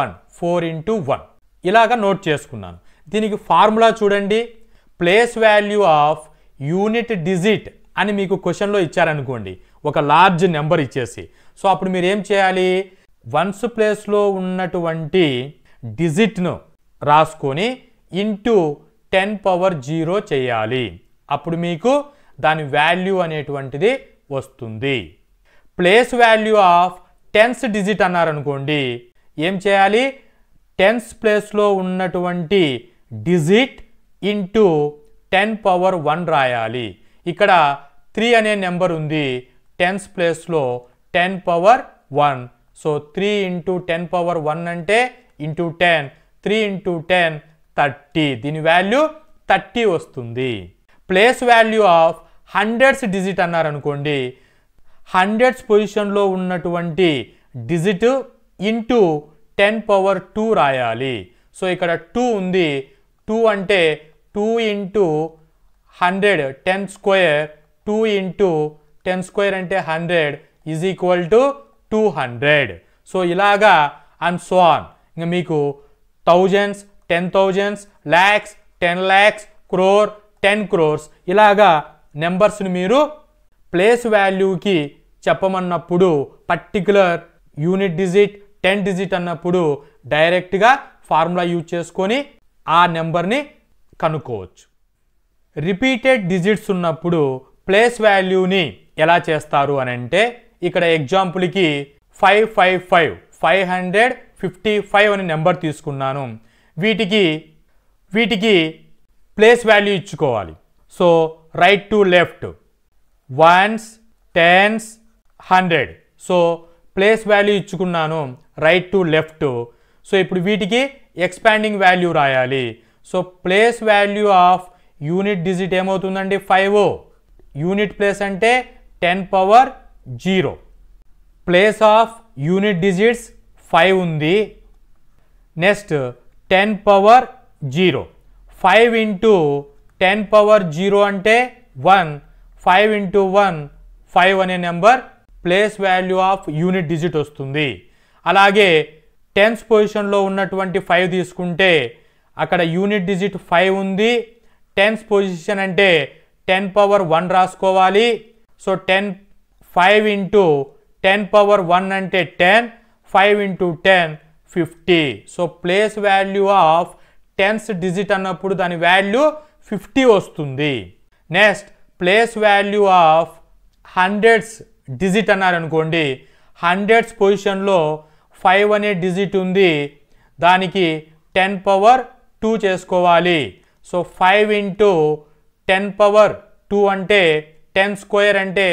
1, 4 ఇంటూ 1 ఇలాగా నోట్ చేసుకున్నాను. దీనికి ఫార్ములా చూడండి, place value of unit digit అని మీకు క్వశ్చన్లో ఇచ్చారనుకోండి, ఒక లార్జ్ నెంబర్ ఇచ్చేసి. సో అప్పుడు మీరు ఏం చేయాలి, వన్స్ ప్లేస్లో ఉన్నటువంటి డిజిట్ను రాసుకొని ఇంటూ 10 పవర్ 0 చేయాలి. అప్పుడు మీకు దాని వాల్యూ అనేటువంటిది వస్తుంది. Place value of tense digit అన్నారనుకోండి, ఏం చేయాలి, టెన్స్ ప్లేస్లో ఉన్నటువంటి డిజిట్ ఇంటూ 10 పవర్ 1 రాయాలి. ఇక్కడ 3 అనే నెంబర్ ఉంది, టెన్స్ ప్లేస్లో 10 పవర్ 1. సో 3 ఇంటూ 10 పవర్ 1 అంటే ఇంటూ 10, 3 ఇంటూ 10 30. దీని వాల్యూ 30 వస్తుంది. Place value of hundreds digit అన్నారనుకోండి, హండ్రెడ్స్ పొజిషన్లో ఉన్నటువంటి డిజిట్ ఇంటూ 10 పవర్ 2 రాయాలి. సో ఇక్కడ 2 ఉంది, 2 అంటే 2 ఇంటూ 100 10 స్క్వేర్, 2 ఇంటూ 10 స్క్వేర్ అంటే 100 ఈజ్ ఈక్వల్ టు 200. సో ఇలాగా అండ్ సో ఆన్. ఇంకా మీకు thousands, 10,000s, lakhs, 10 lakhs, crore, 10 crores ఇలాగా నెంబర్స్ని మీరు ప్లేస్ వాల్యూకి చెప్పమన్నప్పుడు పర్టికులర్ యూనిట్ డిజిట్ 10 డిజిట్ అన్నప్పుడు డైరెక్ట్గా ఫార్ములా యూజ్ చేసుకొని ఆ నెంబర్ని కనుక్కోవచ్చు. రిపీటెడ్ డిజిట్స్ ఉన్నప్పుడు ప్లేస్ వాల్యూని ఎలా చేస్తారు అని అంటే, ఇక్కడ ఎగ్జాంపుల్కి 555 అనే నెంబర్ తీసుకున్నాను. వీటికి ప్లేస్ వాల్యూ ఇచ్చుకోవాలి. So right to left, ones, tens, 100. So place value ఇచ్చుకున్నాను రైట్ టు లెఫ్ట్. సో ఇప్పుడు వీటికి ఎక్స్పాండింగ్ వాల్యూ రాయాలి. So place value of unit digit ఏమవుతుందండి, 5. యూనిట్ ప్లేస్ అంటే 10 power 0. Place of unit digits 5 ఉంది. నెక్స్ట్ 10 పవర్ 0, 5 ఇంటూ 10 పవర్ 0 అంటే 1, 5 into 1 5 అనే number place value of unit digit వస్తుంది. అలాగే టెన్స్ పొజిషన్లో ఉన్నటువంటి 5 తీసుకుంటే అక్కడ యూనిట్ డిజిట్ 5 ఉంది. టెన్స్ పొజిషన్ అంటే 10 పవర్ 1 రాసుకోవాలి. సో 5 ఇంటూ 10 పవర్ 1 అంటే 10, 5 into 10 50. So place value of tense digit అన్నప్పుడు దాని వాల్యూ 50 వస్తుంది. Next place value of hundreds digit అన్నారనుకోండి, హండ్రెడ్స్ పొజిషన్లో 5 అనే డిజిట్ ఉంది, దానికి 10 పవర్ 2 చేసుకోవాలి. సో 5 ఇంటూ 10 పవర్ 2 అంటే 10 స్క్వేర్ అంటే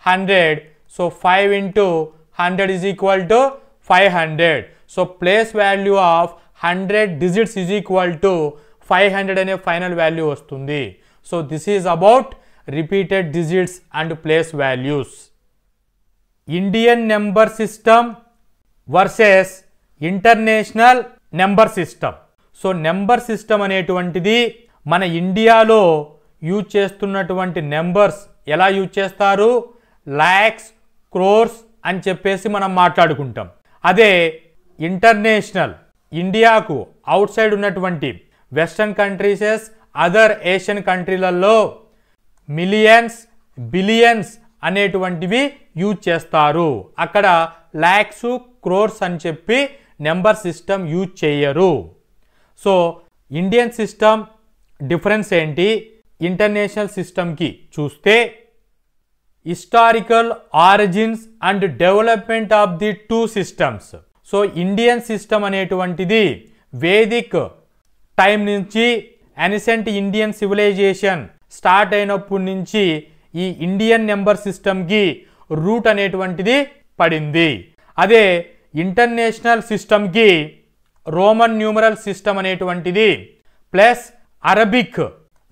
100. So 5 into 100 is equal to 500. So place value of 100 digits is equal to 500 అనే ఫైనల్ వాల్యూ వస్తుంది. So this is about repeated digits and place values. Indian number system versus international number system. So number system అనేటువంటిది మన ఇండియాలో use చేస్తున్నటువంటి numbers ఎలా use చేస్తారు, లాక్స్, క్రోర్స్ అని చెప్పేసి మనం మాట్లాడుకుంటాం. అదే ఇంటర్నేషనల్, ఇండియాకు అవుట్ సైడ్ ఉన్నటువంటి వెస్టర్న్ కంట్రీసెస్, అదర్ ఏషియన్ కంట్రీలలో మిలియన్స్, బిలియన్స్ అనేటువంటివి యూజ్ చేస్తారు. అక్కడ లాక్స్, క్రోర్స్ అని చెప్పి నెంబర్ సిస్టమ్ యూజ్ చేయరు. సో ఇండియన్ సిస్టమ్ డిఫరెన్స్ ఏంటి, ఇంటర్నేషనల్ సిస్టమ్కి చూస్తే historical origins and development of the two systems. So Indian system అనేటువంటిది వేదిక్ టైం నుంచి ఎన్సెంట్ ఇండియన్ సివిలైజేషన్ స్టార్ట్ అయినప్పటి నుంచి ఈ ఇండియన్ నెంబర్ సిస్టమ్కి రూట్ అనేటువంటిది పడింది. అదే ఇంటర్నేషనల్ సిస్టమ్కి రోమన్ న్యూమరల్ సిస్టమ్ అనేటువంటిది ప్లస్ అరబిక్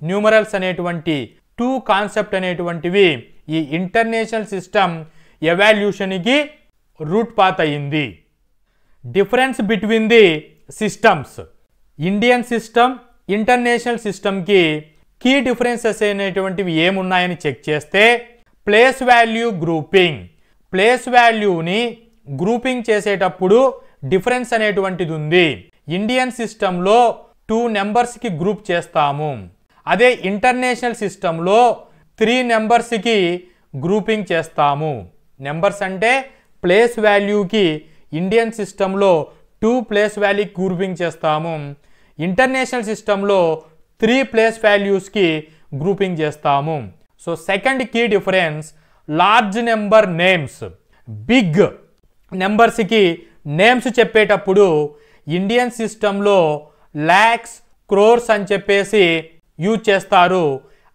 న్యూమరల్స్ అనేటువంటి 2 కాన్సెప్ట్ అనేటువంటివి ఈ ఇంటర్నేషనల్ సిస్టమ్ ఎవాల్యూషన్కి రూట్ పాత్ అయ్యింది. Difference between the systems, Indian system international సిస్టమ్కి కీ డిఫరెన్సెస్ అనేటువంటివి ఏమున్నాయని చెక్ చేస్తే ప్లేస్ వాల్యూ గ్రూపింగ్, ప్లేస్ వాల్యూని గ్రూపింగ్ చేసేటప్పుడు డిఫరెన్స్ అనేటువంటిది ఉంది. ఇండియన్ సిస్టంలో 2 నెంబర్స్కి గ్రూప్ చేస్తాము, అదే ఇంటర్నేషనల్ సిస్టంలో 3 నెంబర్స్కి గ్రూపింగ్ చేస్తాము. నెంబర్స్ అంటే ప్లేస్ వాల్యూకి ఇండియన్ సిస్టంలో 2 ప్లేస్ వాల్యూకి గ్రూపింగ్ చేస్తాము, ఇంటర్నేషనల్ సిస్టంలో 3 ప్లేస్ వాల్యూస్కి గ్రూపింగ్ చేస్తాము. So second key difference large number names, big నెంబర్స్కి నేమ్స్ చెప్పేటప్పుడు ఇండియన్ సిస్టంలో ల్యాక్స్ క్రోర్స్ అని చెప్పేసి యూజ్ చేస్తారు,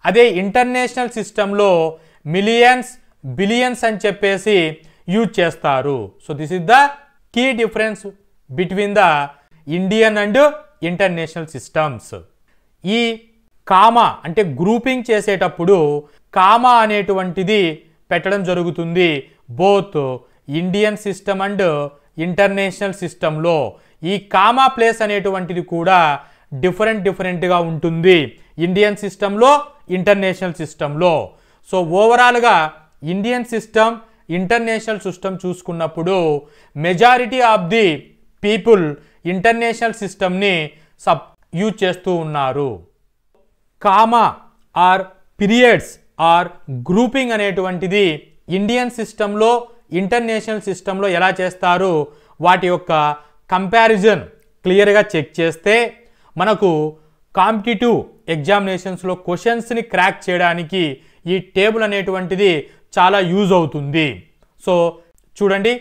అదే ఇంటర్నేషనల్ సిస్టంలో మిలియన్స్ బిలియన్స్ అని చెప్పేసి యూజ్ చేస్తారు. So this is the key difference between the Indian and international systems. ఈ కామా అంటే గ్రూపింగ్ చేసేటప్పుడు కామా అనేటువంటిది పెట్టడం జరుగుతుంది both Indian system and international సిస్టంలో. ఈ కామా ప్లేస్ అనేటువంటిది కూడా డిఫరెంట్గా ఉంటుంది ఇండియన్ సిస్టంలో ఇంటర్నేషనల్ సిస్టంలో. సో ఓవరాల్గా ఇండియన్ సిస్టమ్ ఇంటర్నేషనల్ సిస్టమ్ చూసుకున్నప్పుడు majority of the people international సిస్టమ్ని యూజ్ చేస్తూ ఉన్నారు. Comma or periods or grouping అనేటువంటిది ఇండియన్ సిస్టంలో ఇంటర్నేషనల్ సిస్టంలో ఎలా చేస్తారు వాటి యొక్క కంపారిజన్ క్లియర్గా చెక్ చేస్తే మనకు కాంపిటిటివ్ ఎగ్జామినేషన్స్లో క్వశ్చన్స్ని క్రాక్ చేయడానికి ఈ టేబుల్ అనేటువంటిది చాలా యూజ్ అవుతుంది. సో చూడండి,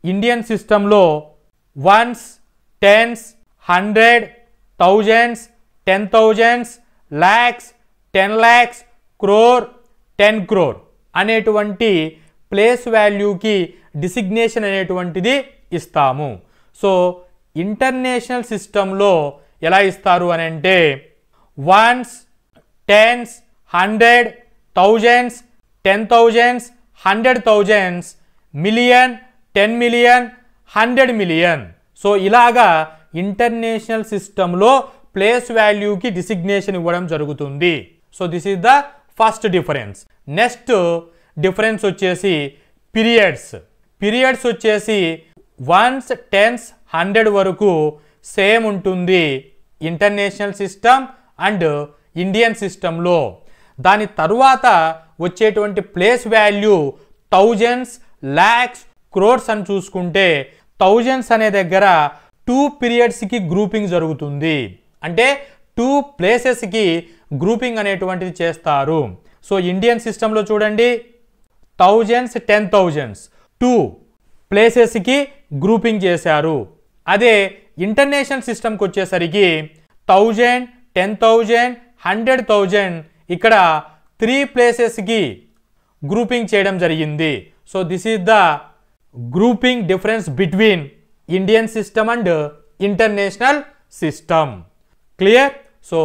ఇండియన్ సిస్టంలో ones, tens, 100, thousands, 10,000s, lakhs, 10 lakhs, crore, 10 crore అనేటువంటి ప్లేస్ వాల్యూకి డిసిగ్నేషన్ అనేటువంటిది ఇస్తాము. సో ఇంటర్నేషనల్ సిస్టంలో ఎలా ఇస్తారు అని అంటే ones, tens, 100, thousands, 10,000s, 100,000s, million, 10 million, 100 million. So ఇలాగా ఇంటర్నేషనల్ సిస్టంలో ప్లేస్ వాల్యూకి డిసిగ్నేషన్ ఇవ్వడం జరుగుతుంది. So this is the first difference. Next difference వచ్చేసి పీరియడ్స్. పీరియడ్స్ వచ్చేసి వన్స్, టెన్స్, 100 వరకు సేమ్ ఉంటుంది ఇంటర్నేషనల్ సిస్టమ్ అండ్ ఇండియన్ సిస్టంలో. దాని తరువాత వచ్చేటువంటి place value thousands, lakhs, crores అని చూసుకుంటే థౌజండ్స్ అనే దగ్గర 2 పీరియడ్స్కి గ్రూపింగ్ జరుగుతుంది, అంటే 2 ప్లేసెస్కి గ్రూపింగ్ అనేటువంటిది చేస్తారు. సో ఇండియన్ సిస్టంలో చూడండి థౌజండ్స్, 10,000s 2 ప్లేసెస్కి గ్రూపింగ్ చేశారు. అదే ఇంటర్నేషనల్ సిస్టమ్కి వచ్చేసరికి 1000, 10,000, 100,000 ఇక్కడ 3 ప్లేసెస్కి గ్రూపింగ్ చేయడం జరిగింది. So this is the grouping difference between Indian system and international system. Clear? So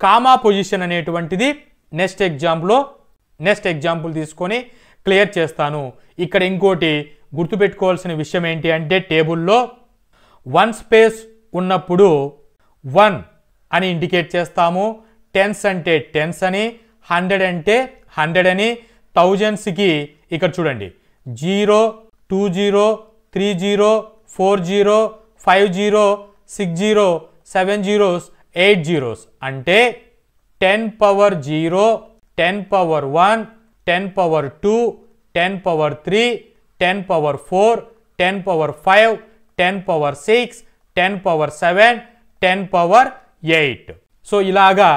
comma position అనేటువంటిది నెక్స్ట్ ఎగ్జాంపుల్ తీసుకొని క్లియర్ చేస్తాను. ఇక్కడ ఇంకోటి గుర్తుపెట్టుకోవాల్సిన విషయం ఏంటి అంటే టేబుల్లో 1 స్పేస్ ఉన్నప్పుడు 1 అని ఇండికేట్ చేస్తాము, టెన్స్ అంటే టెన్స్ అని, 100 అంటే 100 అని, థౌజండ్స్కి ఇక్కడ చూడండి 0, 20, 30, 40, 50, 60, 70, 80 అంటే 10 power 0, 10 power 1, 10 power 2, 10 power 3, 10 power 4, 10 power 5, 10 power 6, 10 power 7, 10 power 8. So ఇలాగా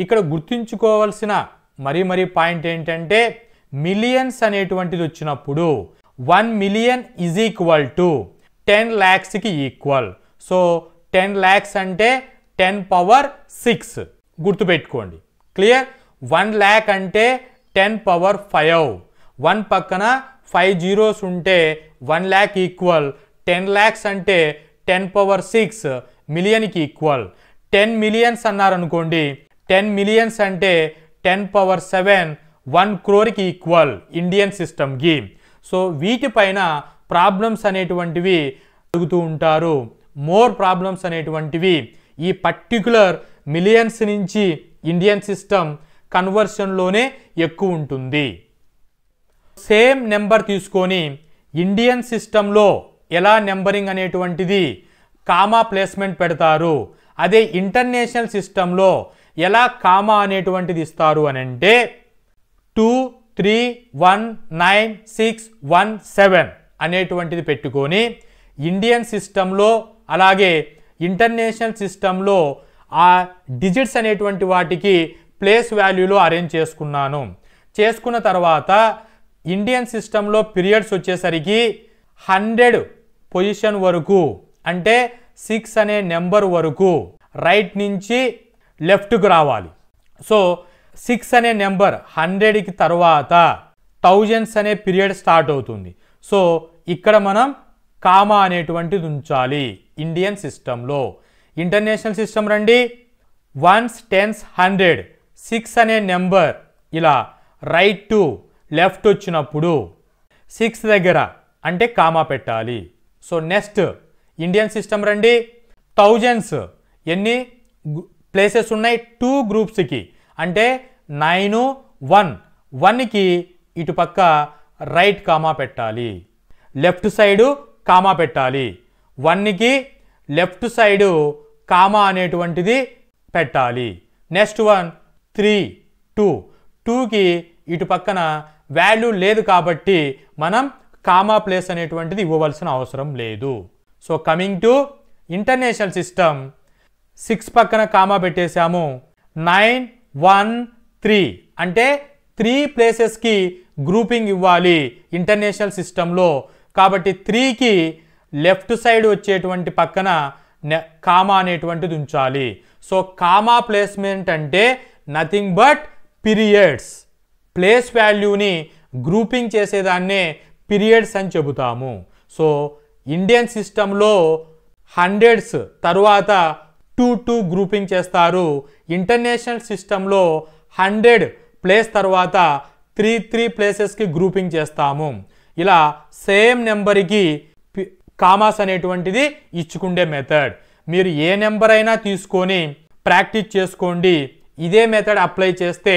ఇక్కడ గుర్తుంచుకోవాల్సిన మరీ పాయింట్ ఏంటంటే మిలియన్స్ అనేటువంటిది వచ్చినప్పుడు 1 మిలియన్ ఈజ్ ఈక్వల్ టు 10 lakhsకి ఈక్వల్. సో 10 lakhs అంటే 10 పవర్ 6 గుర్తుపెట్టుకోండి. క్లియర్? 1 lakh అంటే 10 పవర్ 5, 1 పక్కన 5 zeros ఉంటే 1 lakh ఈక్వల్. 10 lakhs అంటే 10 పవర్ 6 మిలియన్కి ఈక్వల్. 10 మిలియన్స్ అన్నారనుకోండి, 10 మిలియన్స్ అంటే 10⁻7 1 crore ఈక్వల్ ఇండియన్ సిస్టమ్కి. సో వీటిపైన ప్రాబ్లమ్స్ అనేటువంటివి అడుగుతూ ఉంటారు. మోర్ ప్రాబ్లమ్స్ అనేటువంటివి ఈ పర్టిక్యులర్ మిలియన్స్ నుంచి ఇండియన్ సిస్టమ్ కన్వర్షన్లోనే ఎక్కువ ఉంటుంది. సేమ్ నెంబర్ తీసుకొని ఇండియన్ సిస్టంలో ఎలా నెంబరింగ్ అనేటువంటిది కామా ప్లేస్మెంట్ పెడతారు, అదే ఇంటర్నేషనల్ సిస్టంలో ఎలా కామా అనేటువంటిది ఇస్తారు అని అంటే 2 3 1 9 6 1 7 అనేటువంటిది పెట్టుకొని ఇండియన్ సిస్టంలో అలాగే ఇంటర్నేషనల్ సిస్టంలో ఆ డిజిట్స్ అనేటువంటి వాటికి ప్లేస్ వాల్యూలో అరేంజ్ చేసుకున్న తర్వాత ఇండియన్ సిస్టంలో పీరియడ్స్ వచ్చేసరికి 100 పొజిషన్ వరకు అంటే 6 అనే నెంబర్ వరకు రైట్ నుంచి లెఫ్ట్కు రావాలి. సో 6 అనే నెంబర్ 100కి తర్వాత థౌజండ్స్ అనే పీరియడ్ స్టార్ట్ అవుతుంది. సో ఇక్కడ మనం కామా అనేటువంటిది ఉంచాలి ఇండియన్ సిస్టంలో. ఇంటర్నేషనల్ సిస్టమ్ రండి, 1s 10s 100 6 అనే నెంబర్ ఇలా రైట్ టు లెఫ్ట్ వచ్చినప్పుడు 6 దగ్గర అంటే కామా పెట్టాలి. సో నెక్స్ట్ ఇండియన్ సిస్టమ్ రండి, థౌజండ్స్ ఎన్ని ప్లేసెస్ ఉన్నాయి 2 గ్రూప్స్కి అంటే 9 1 1కి ఇటుపక్క రైట్ కామా పెట్టాలి, లెఫ్ట్ సైడు కామా పెట్టాలి. 1కి లెఫ్ట్ సైడు కామా అనేటువంటిది పెట్టాలి. నెక్స్ట్ 1 3 2 2కి ఇటు పక్కన వాల్యూ లేదు కాబట్టి మనం కామా ప్లేస్ అనేటువంటిది ఇవ్వవలసిన అవసరం లేదు. So coming to international system, 6 పక్కన కామా పెట్టేశాము, 9 1 3 అంటే 3 ప్లేసెస్కి గ్రూపింగ్ ఇవ్వాలి ఇంటర్నేషనల్ సిస్టంలో. కాబట్టి 3కి లెఫ్ట్ సైడ్ వచ్చేటువంటి పక్కన కామా అనేటువంటిది ఉంచాలి. సో కామా ప్లేస్మెంట్ అంటే నథింగ్ బట్ పీరియడ్స్. ప్లేస్ వాల్యూని గ్రూపింగ్ చేసేదాన్నే పీరియడ్స్ అని చెబుతాము. సో ఇండియన్ సిస్టంలో హండ్రెడ్స్ తర్వాత 2 గ్రూపింగ్ చేస్తారు. ఇంటర్నేషనల్ సిస్టంలో 100 ప్లేస్ తర్వాత 3 ప్లేసెస్కి గ్రూపింగ్ చేస్తాము. ఇలా సేమ్ నెంబర్కి కామాస్ అనేటువంటిది ఇచ్చుకుండే మెథడ్. మీరు ఏ నెంబర్ అయినా తీసుకొని ప్రాక్టీస్ చేసుకోండి. ఇదే మెథడ్ అప్లై చేస్తే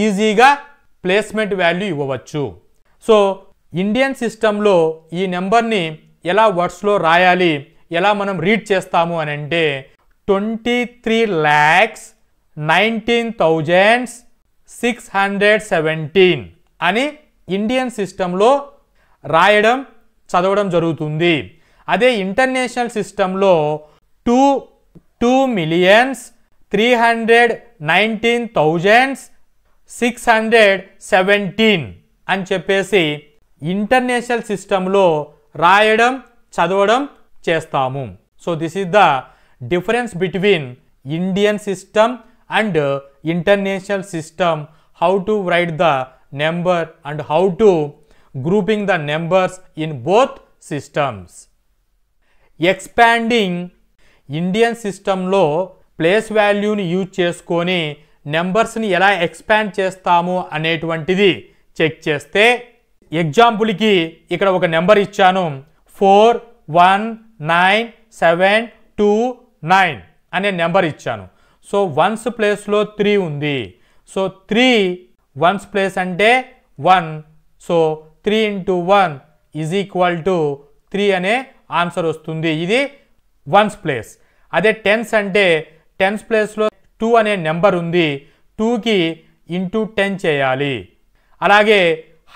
ఈజీగా ప్లేస్మెంట్ వాల్యూ ఇవ్వవచ్చు. సో ఇండియన్ సిస్టంలో ఈ నెంబర్ని ఎలా వర్డ్స్లో రాయాలి, ఎలా మనం రీడ్ చేస్తాము అని అంటే 23,19,617 అని ఇండియన్ సిస్టంలో రాయడం చదవడం జరుగుతుంది. అదే ఇంటర్నేషనల్ సిస్టంలో 2,2,19,617 అని చెప్పేసి ఇంటర్నేషనల్ సిస్టంలో రాయడం చదవడం చేస్తాము. So this is the difference between Indian system and international system, how to right the number and how to grouping the numbers in both systems. Expanding Indian సిస్టంలో ప్లేస్ వాల్యూని యూజ్ చేసుకొని నెంబర్స్ని ఎలా ఎక్స్పాండ్ చేస్తాము అనేటువంటిది చెక్ చేస్తే, ఎగ్జాంపుల్కి ఇక్కడ ఒక నెంబర్ ఇచ్చాను 419729 అనే నెంబర్ ఇచ్చాను. సో వన్స్ ప్లేస్లో 3 ఉంది. సో 3 వన్స్ ప్లేస్ అంటే 1. So 3 into 1 is equal to 3 అనే ఆన్సర్ వస్తుంది. ఇది వన్స్ ప్లేస్. అదే టెన్స్ అంటే టెన్స్ ప్లేస్లో 2 అనే నెంబర్ ఉంది, 2కి ఇంటూ 10 చేయాలి. అలాగే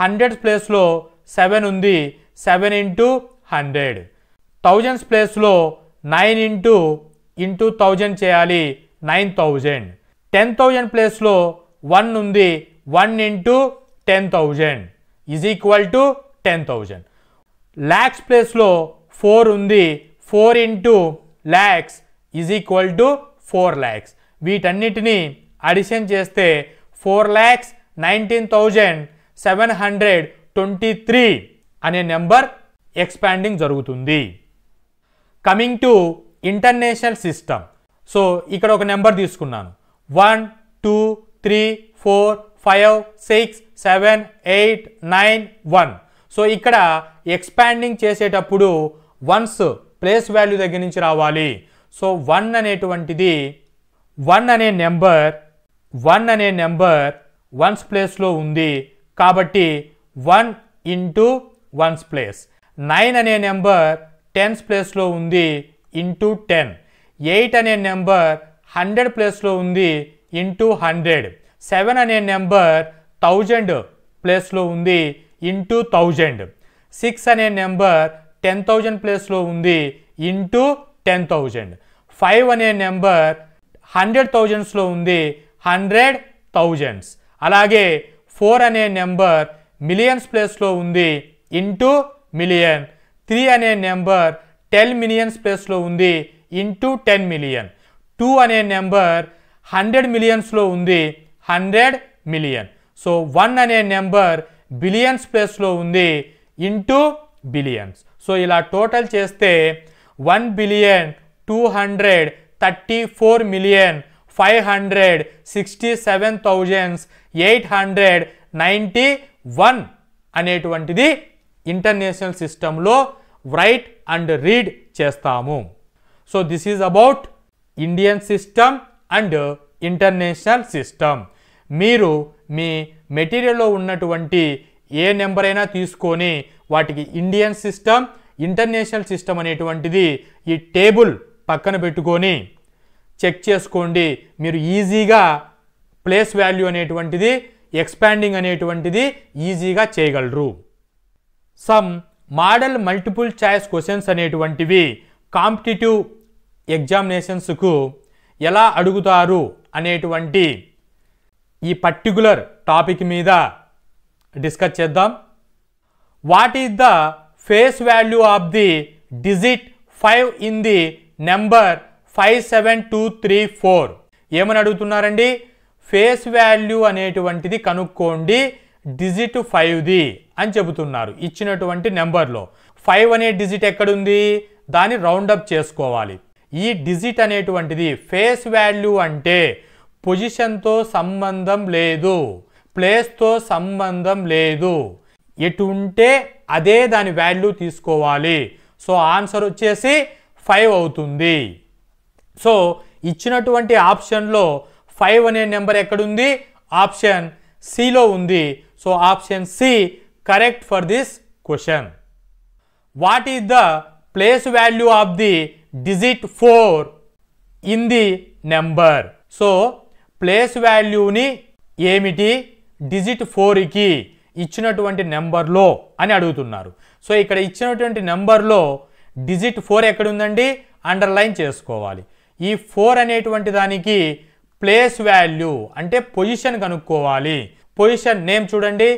హండ్రెడ్స్ ప్లేస్లో 7 ఉంది, 7 into 100. థౌజండ్స్ ప్లేస్లో 9 into 1000 చేయాలి, 9000. 10,000 ప్లేస్లో 1 ఉంది, 1 into 10,000 is equal to 10,000. lakhs ప్లేస్లో 4 ఉంది, 4 into lakhs is equal to 4 lakhs. వీటన్నిటిని అడిషన్ చేస్తే 4,19,723 అనే నెంబర్ ఎక్స్పాండింగ్ జరుగుతుంది. Coming to international system. So ఇక్కడ ఒక నెంబర్ తీసుకున్నాను 1 2 3 4 5 6 7 8 9 1. సో ఇక్కడ ఎక్స్పాండింగ్ చేసేటప్పుడు వన్స్ ప్లేస్ వాల్యూ దగ్గర నుంచి రావాలి. సో 1 అనేటువంటిది 1 అనే నెంబర్ వన్స్ ప్లేస్లో ఉంది కాబట్టి 1 ఇంటూ వన్స్ ప్లేస్. 9 అనే నెంబర్ టెన్స్ ప్లేస్లో ఉంది ఇంటూ 10. 8 అనే నెంబర్ 100 ప్లేస్లో ఉంది ఇంటూ 100. 7 అనే నెంబర్ 1000 ప్లేస్లో ఉంది ఇంటూ 1000. 6 అనే నెంబర్ 10,000 ప్లేస్లో ఉంది ఇంటూ 10,000. 5 అనే నెంబర్ 100,000స్లో ఉంది 100,000s. అలాగే 4 అనే నెంబర్ మిలియన్స్ ప్లేస్లో ఉంది ఇంటూ మిలియన్. 3 అనే నెంబర్ 10 మిలియన్స్ ప్లేస్లో ఉంది ఇంటూ 10 మిలియన్. 2 అనే నెంబర్ 100 మిలియన్స్లో ఉంది 100 మిలియన్. సో 1 అనే నెంబర్ బిలియన్స్ ప్లేస్లో ఉంది ఇంటూ బిలియన్స్. సో ఇలా టోటల్ చేస్తే 1,234,567,891 అనేటువంటిది ఇంటర్నేషనల్ సిస్టంలో రైట్ అండ్ రీడ్ చేస్తాము. So this is about Indian system and international system. మీరు మీ మెటీరియల్లో ఉన్నటువంటి ఏ నెంబర్ అయినా తీసుకొని వాటికి ఇండియన్ సిస్టమ్, ఇంటర్నేషనల్ సిస్టమ్ అనేటువంటిది ఈ టేబుల్ పక్కన పెట్టుకొని చెక్ చేసుకోండి. మీరు ఈజీగా ప్లేస్ వాల్యూ అనేటువంటిది, ఎక్స్పాండింగ్ అనేటువంటిది ఈజీగా చేయగలరు. Some model multiple choice questions అనేటువంటివి కాంపిటిటివ్ ఎగ్జామినేషన్స్కు ఎలా అడుగుతారు అనేటువంటి ఈ పర్టికులర్ టాపిక్ మీద డిస్కస్ చేద్దాం. What is the face value of the digit 5 in the number 57234? ఏమని అడుగుతున్నారండి? ఫేస్ వాల్యూ అనేటువంటిది కనుక్కోండి డిజిట్ 5ది అని చెబుతున్నారు. ఇచ్చినటువంటి నెంబర్లో 5 అనే డిజిట్ ఎక్కడుంది, దాన్ని రౌండప్ చేసుకోవాలి. ఈ డిజిట్ అనేటువంటిది ఫేస్ వాల్యూ అంటే పొజిషన్తో సంబంధం లేదు, ప్లేస్తో సంబంధం లేదు, ఎటు ఉంటే అదే దాని వాల్యూ తీసుకోవాలి. సో ఆన్సర్ వచ్చేసి 5 అవుతుంది. సో ఇచ్చినటువంటి ఆప్షన్లో 5 అనే నెంబర్ ఎక్కడుంది? ఆప్షన్ సిలో ఉంది. So option C correct for this question. What is the place value of the digit 4 in the number? So place వాల్యూని ఏమిటి డిజిట్ 4కి ఇచ్చినటువంటి నెంబర్లో అని అడుగుతున్నారు. సో ఇక్కడ ఇచ్చినటువంటి నెంబర్లో డిజిట్ 4 ఎక్కడుందండి? అండర్లైన్ చేసుకోవాలి. ఈ 4 అనేటువంటి దానికి ప్లేస్ వాల్యూ అంటే పొజిషన్ కనుక్కోవాలి. పొజిషన్ నేమ్ చూడండి,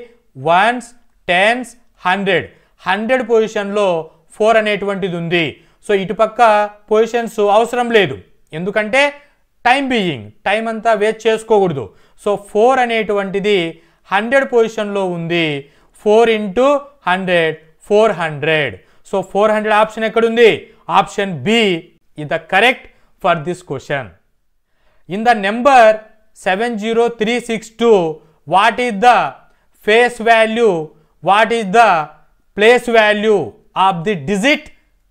1s 10s 100 పొజిషన్లో 4 అనేటువంటిది ఉంది. సో ఇటుపక్క పొజిషన్స్ అవసరం లేదు, ఎందుకంటే టైం అంతా వేస్ట్ చేసుకోకూడదు. సో 4 అనేటువంటిది 100 పొజిషన్లో ఉంది. 4 ఇంటూ 100 400. సో 400 ఆప్షన్ ఎక్కడుంది? Option B is the correct for this question. In the number 70362, what is the face value, what is the place value of the digit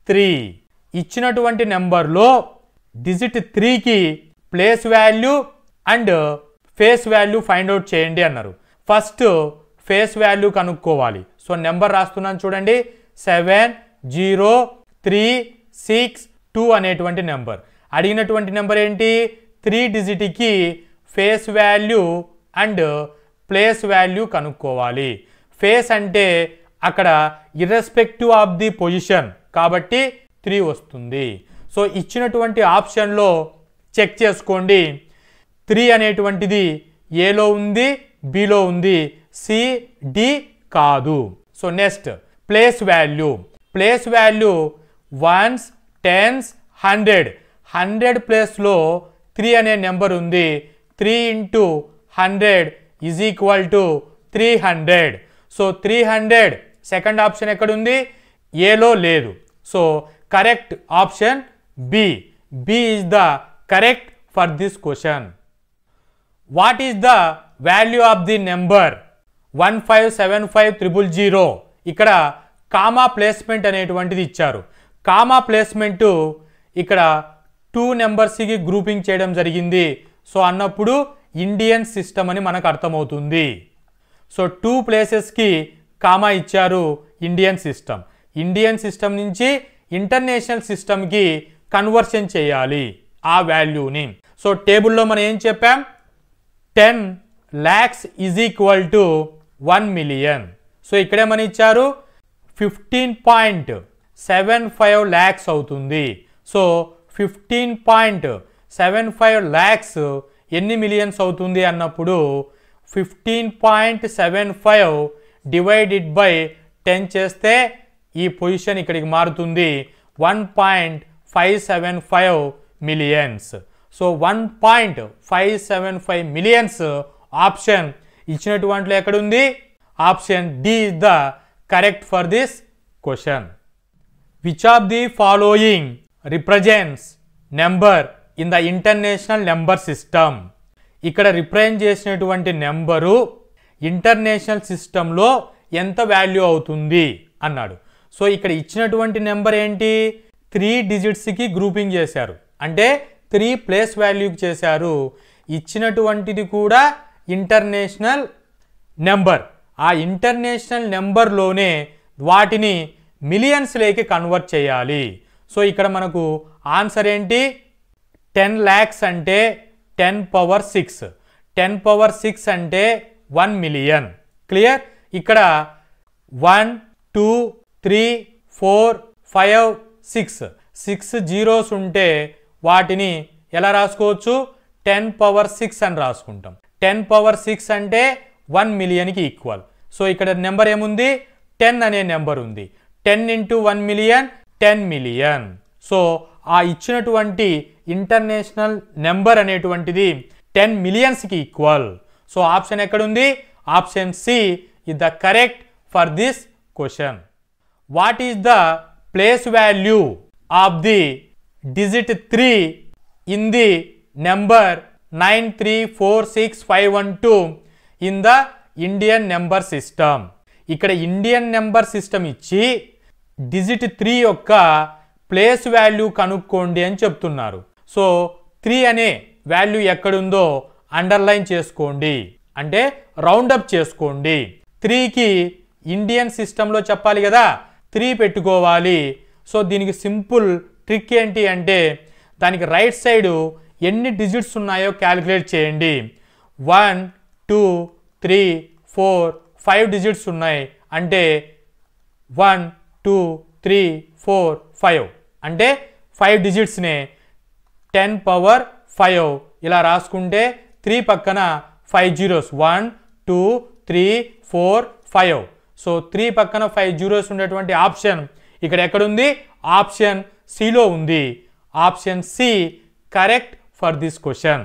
3? ఇచ్చినటువంటి నెంబర్లో డిజిట్ 3కి place value and face value find out చేయండి అన్నారు. First face value కనుక్కోవాలి. So number రాస్తున్నాను చూడండి, 70362 అనేటువంటి నెంబర్. అడిగినటువంటి నెంబర్ ఏంటి? 3 డిజిట్కి face value and place value కనుక్కోవాలి. ఫేస్ అంటే అక్కడ ఇర్రెస్పెక్టివ్ ఆఫ్ ది పొజిషన్ కాబట్టి 3 వస్తుంది. సో ఇచ్చినటువంటి ఆప్షన్లో చెక్ చేసుకోండి. 3 అనేటువంటిది ఏలో ఉంది, బిలో ఉంది, సి డి కాదు. So next place value. Place value 1s 10s 100 ప్లేస్లో 3 అనే నెంబర్ ఉంది. 3 ఇంటూ 100 ఈజ్ ఈక్వల్ టు 300. సో 300 సెకండ్ ఆప్షన్ ఎక్కడుంది? ఏలో లేదు. So correct option B. B is the correct for this question. What is the value of the number 1575000? ఇక్కడ comma placement అనేటువంటిది ఇచ్చారు. కామా ప్లేస్మెంట్ ఇక్కడ 2 నెంబర్స్కి గ్రూపింగ్ చేయడం జరిగింది. సో అన్నప్పుడు ఇండియన్ సిస్టమ్ అని మనకు అర్థమవుతుంది. సో 2 ప్లేసెస్కి కామా ఇచ్చారు ఇండియన్ సిస్టమ్. ఇండియన్ సిస్టమ్ నుంచి ఇంటర్నేషనల్ సిస్టమ్కి కన్వర్షన్ చేయాలి ఆ వాల్యూని. సో టేబుల్లో మనం ఏం చెప్పాం, 10 lakhs is equal to 1 million. So ఇక్కడేమని ఇచ్చారు, 15.75 lakhs అవుతుంది. సో 15.75 lakhs ఎన్ని మిలియన్స్ అవుతుంది అన్నప్పుడు 15.75 డివైడెడ్ బై 10 చేస్తే ఈ పొజిషన్ ఇక్కడికి మారుతుంది 1.575 మిలియన్స్. సో 1.575 మిలియన్స్ ఆప్షన్ ఇచ్చినటువంటిలో ఎక్కడుంది, option D is the correct for this question. Which of the following represents number in the international number system? ఇక్కడ రిప్రజెంట్ చేసినటువంటి నెంబరు ఇంటర్నేషనల్ సిస్టంలో ఎంత వాల్యూ అవుతుంది అన్నాడు. సో ఇక్కడ ఇచ్చినటువంటి నెంబర్ ఏంటి, 3 డిజిట్స్కి గ్రూపింగ్ చేశారు, అంటే 3 ప్లేస్ వాల్యూకి చేశారు. ఇచ్చినటువంటిది కూడా ఇంటర్నేషనల్ నెంబర్. ఆ ఇంటర్నేషనల్ నెంబర్లోనే వాటిని మిలియన్స్లోకి కన్వర్ట్ చేయాలి. సో ఇక్కడ మనకు ఆన్సర్ ఏంటి, 10 lakhs అంటే 10 power 6, 10 power 6 అంటే 1 million. క్లియర్? ఇక్కడ 1 2 3 4 5 6 జీరోస్ ఉంటే వాటిని ఎలా రాసుకోవచ్చు, 10 power 6 అని రాసుకుంటాం. 10 power 6 అంటే 1 millionకి ఈక్వల్. సో ఇక్కడ నెంబర్ ఏముంది, 10 అనే నెంబర్ ఉంది. 10 into 1 million 10 million. సో ఆ ఇచ్చినటువంటి ఇంటర్నేషనల్ నెంబర్ అనేటువంటిది 10 మిలియన్స్కి ఈక్వల్. సో ఆప్షన్ ఎక్కడుంది, option C is the correct for this question. What is the place value of the digit 3 in the number 9346512 in the Indian number system? ఇక్కడ Indian number system ఇచ్చి digit 3 యొక్క place value కనుక్కోండి అని చెప్తున్నారు. So 3 అనే value ఎక్కడుందో underline చేసుకోండి, అంటే రౌండప్ చేసుకోండి. 3కి ఇండియన్ సిస్టంలో చెప్పాలి కదా, 3 పెట్టుకోవాలి. సో దీనికి సింపుల్ ట్రిక్ ఏంటి అంటే, దానికి రైట్ సైడ్ ఎన్ని డిజిట్స్ ఉన్నాయో క్యాలిక్యులేట్ చేయండి. 1 2 3 4 5 డిజిట్స్ ఉన్నాయి, అంటే 1 2 3 4 5 అంటే 5 డిజిట్స్నే 10 power 5 ఇలా రాసుకుంటే 3 పక్కన 5 జీరోస్ 1 2 3 4 5. సో 3 పక్కన 5 జీరోస్ ఉండేటువంటి ఆప్షన్ ఇక్కడ ఎక్కడుంది, ఆప్షన్ సిలో ఉంది. Option C correct for this question.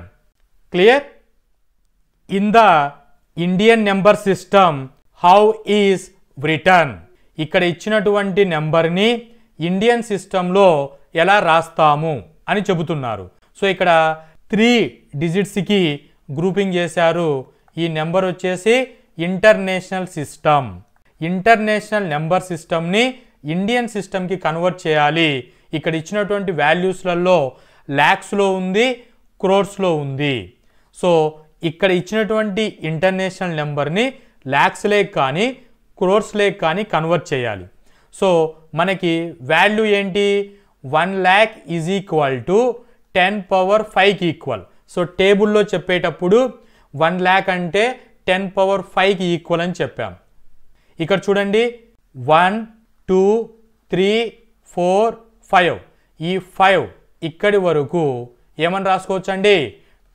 Clear? In the Indian number system how is return? ఇక్కడ ఇచ్చినటువంటి నెంబర్ని ఇండియన్ సిస్టంలో ఎలా రాస్తాము అని చెబుతున్నారు. సో ఇక్కడ 3 డిజిట్స్కి గ్రూపింగ్ చేశారు. ఈ నెంబర్ వచ్చేసి ఇంటర్నేషనల్ సిస్టమ్. ఇంటర్నేషనల్ నెంబర్ సిస్టమ్ని ఇండియన్ సిస్టమ్కి కన్వర్ట్ చేయాలి. ఇక్కడ ఇచ్చినటువంటి వాల్యూస్లలో ల్యాక్స్లో ఉంది, క్రోర్స్లో ఉంది. సో ఇక్కడ ఇచ్చినటువంటి ఇంటర్నేషనల్ నెంబర్ని ల్యాక్స్లేక్ కానీ క్రోర్స్లేక్ కానీ కన్వర్ట్ చేయాలి. సో మనకి వాల్యూ ఏంటి, 1 lakh is equal to 10 power 5కి ఈక్వల్. సో టేబుల్లో చెప్పేటప్పుడు 1 lakh అంటే 10 power 5కి ఈక్వల్ అని చెప్పాం. ఇక్కడ చూడండి 1 2 3 4 5, ఈ 5 ఇక్కడి వరకు ఏమని రాసుకోవచ్చు అండి,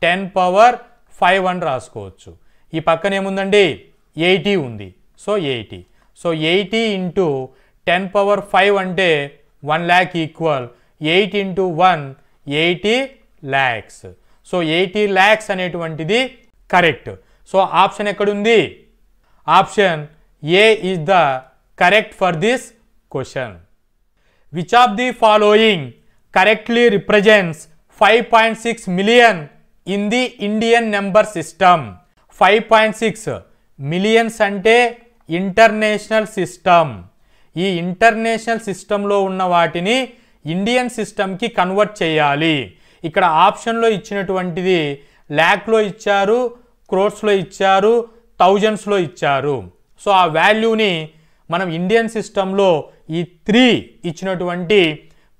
10 power 5 అని రాసుకోవచ్చు. ఈ పక్కన ఏముందండి, 80 ఉంది. సో 80. సో 80 ఇంటూ 10 power 5 అంటే 1 lakh equal 8 into 1 80 lakhs. So 80 lakhs అనేటువంటిది కరెక్ట్. సో ఆప్షన్ ఎక్కడుంది, option A is the correct for this question. Which of the following correctly represents 5.6 million in the Indian number system. 5.6 millions అంటే international system. ఈ international సిస్టంలో ఉన్న వాటిని Indian సిస్టమ్కి convert చేయాలి. ఇక్కడ ఆప్షన్లో ఇచ్చినటువంటిది ల్యాక్లో ఇచ్చారు, క్రోర్స్లో ఇచ్చారు, థౌజండ్స్లో ఇచ్చారు. సో ఆ వాల్యూని మనం ఇండియన్ సిస్టంలో ఈ 3 ఇచ్చినటువంటి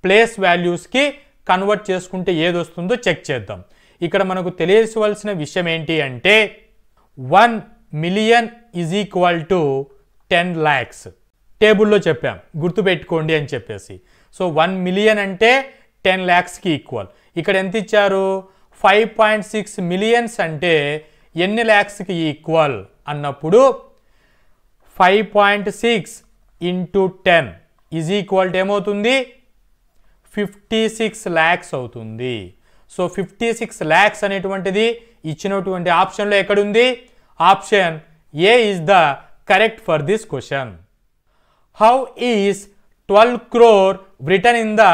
ప్లేస్ వాల్యూస్కి కన్వర్ట్ చేసుకుంటే ఏది వస్తుందో చెక్ చేద్దాం. ఇక్కడ మనకు తెలియవలసిన విషయం ఏంటి అంటే 1 million is equal to 10 lakhs. టేబుల్లో చెప్పాం, గుర్తుపెట్టుకోండి అని చెప్పేసి. సో 1 million అంటే 10 lakhsకి ఈక్వల్. ఇక్కడ ఎంత ఇచ్చారు? 5.6 millions అంటే ఎన్ని ల్యాక్స్కి ఈక్వల్ అన్నప్పుడు 5.6 into 10 ఈజ్ ఈక్వల్ టు ఏమవుతుంది? 56 lakhs అవుతుంది. సో 56 lakhs అనేటువంటిది ఇచ్చినటువంటి ఆప్షన్లో ఎక్కడుంది? Option A is the correct for this question. How is 12 crore written in the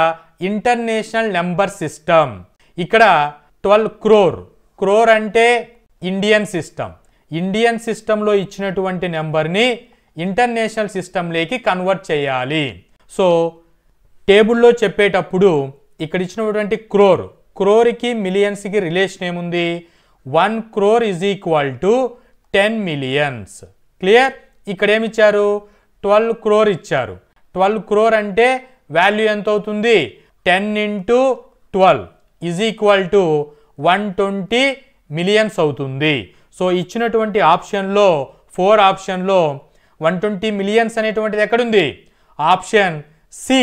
international number system? ఇక్కడ 12 crore అంటే ఇండియన్ సిస్టమ్. ఇండియన్ సిస్టంలో ఇచ్చినటువంటి నెంబర్ని ఇంటర్నేషనల్ సిస్టంలోకి కన్వర్ట్ చేయాలి. సో టేబుల్లో చెప్పేటప్పుడు ఇక్కడ ఇచ్చినటువంటి క్రోర్కి మిలియన్స్కి రిలేషన్ ఏముంది? 1 crore is equal to 10 millions. Clear? ఇక్కడ ఏమిచ్చారు? 12 crore ఇచ్చారు. 12 crore అంటే వాల్యూ ఎంత అవుతుంది? 10 into 12 is equal to 120 millions అవుతుంది. సో ఇచ్చినటువంటి ఆప్షన్లో 4 ఆప్షన్లో 120 millions అనేటువంటిది ఎక్కడుంది? Option C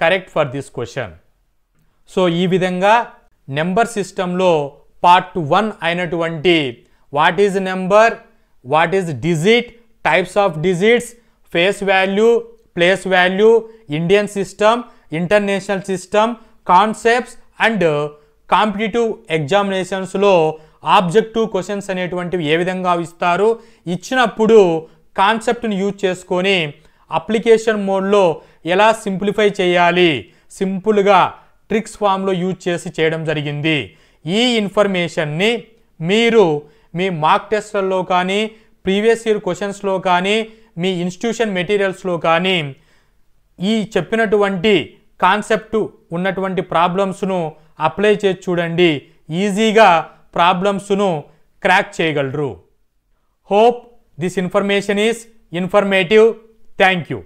correct for this question. So ఈ విధంగా నెంబర్ సిస్టంలో పార్ట్ 1 అయినటువంటి what is number, what is digit, types of digits, face value, place value, Indian system, international system, concepts and competitive ఎగ్జామినేషన్స్లో ఆబ్జెక్టివ్ క్వశ్చన్స్ అనేటువంటివి ఏ విధంగా ఇస్తారు, ఇచ్చినప్పుడు కాన్సెప్ట్ని యూజ్ చేసుకొని అప్లికేషన్ మోడ్లో ఎలా సింప్లిఫై చేయాలి, సింపుల్గా ట్రిక్స్ ఫామ్లో యూజ్ చేసి చేయడం జరిగింది. ఈ ఇన్ఫర్మేషన్ని మీరు మీ మార్క్ టెస్ట్లలో కానీ, ప్రీవియస్ ఇయర్ క్వశ్చన్స్లో కానీ, మీ ఇన్స్టిట్యూషన్ మెటీరియల్స్లో కానీ ఈ చెప్పినటువంటి కాన్సెప్ట్ ఉన్నటువంటి ప్రాబ్లమ్స్ను అప్లై చేసి చూడండి. ఈజీగా ప్రాబ్లమ్స్ను క్రాక్ చేయగలరు. Hope this information is informative. Thank you.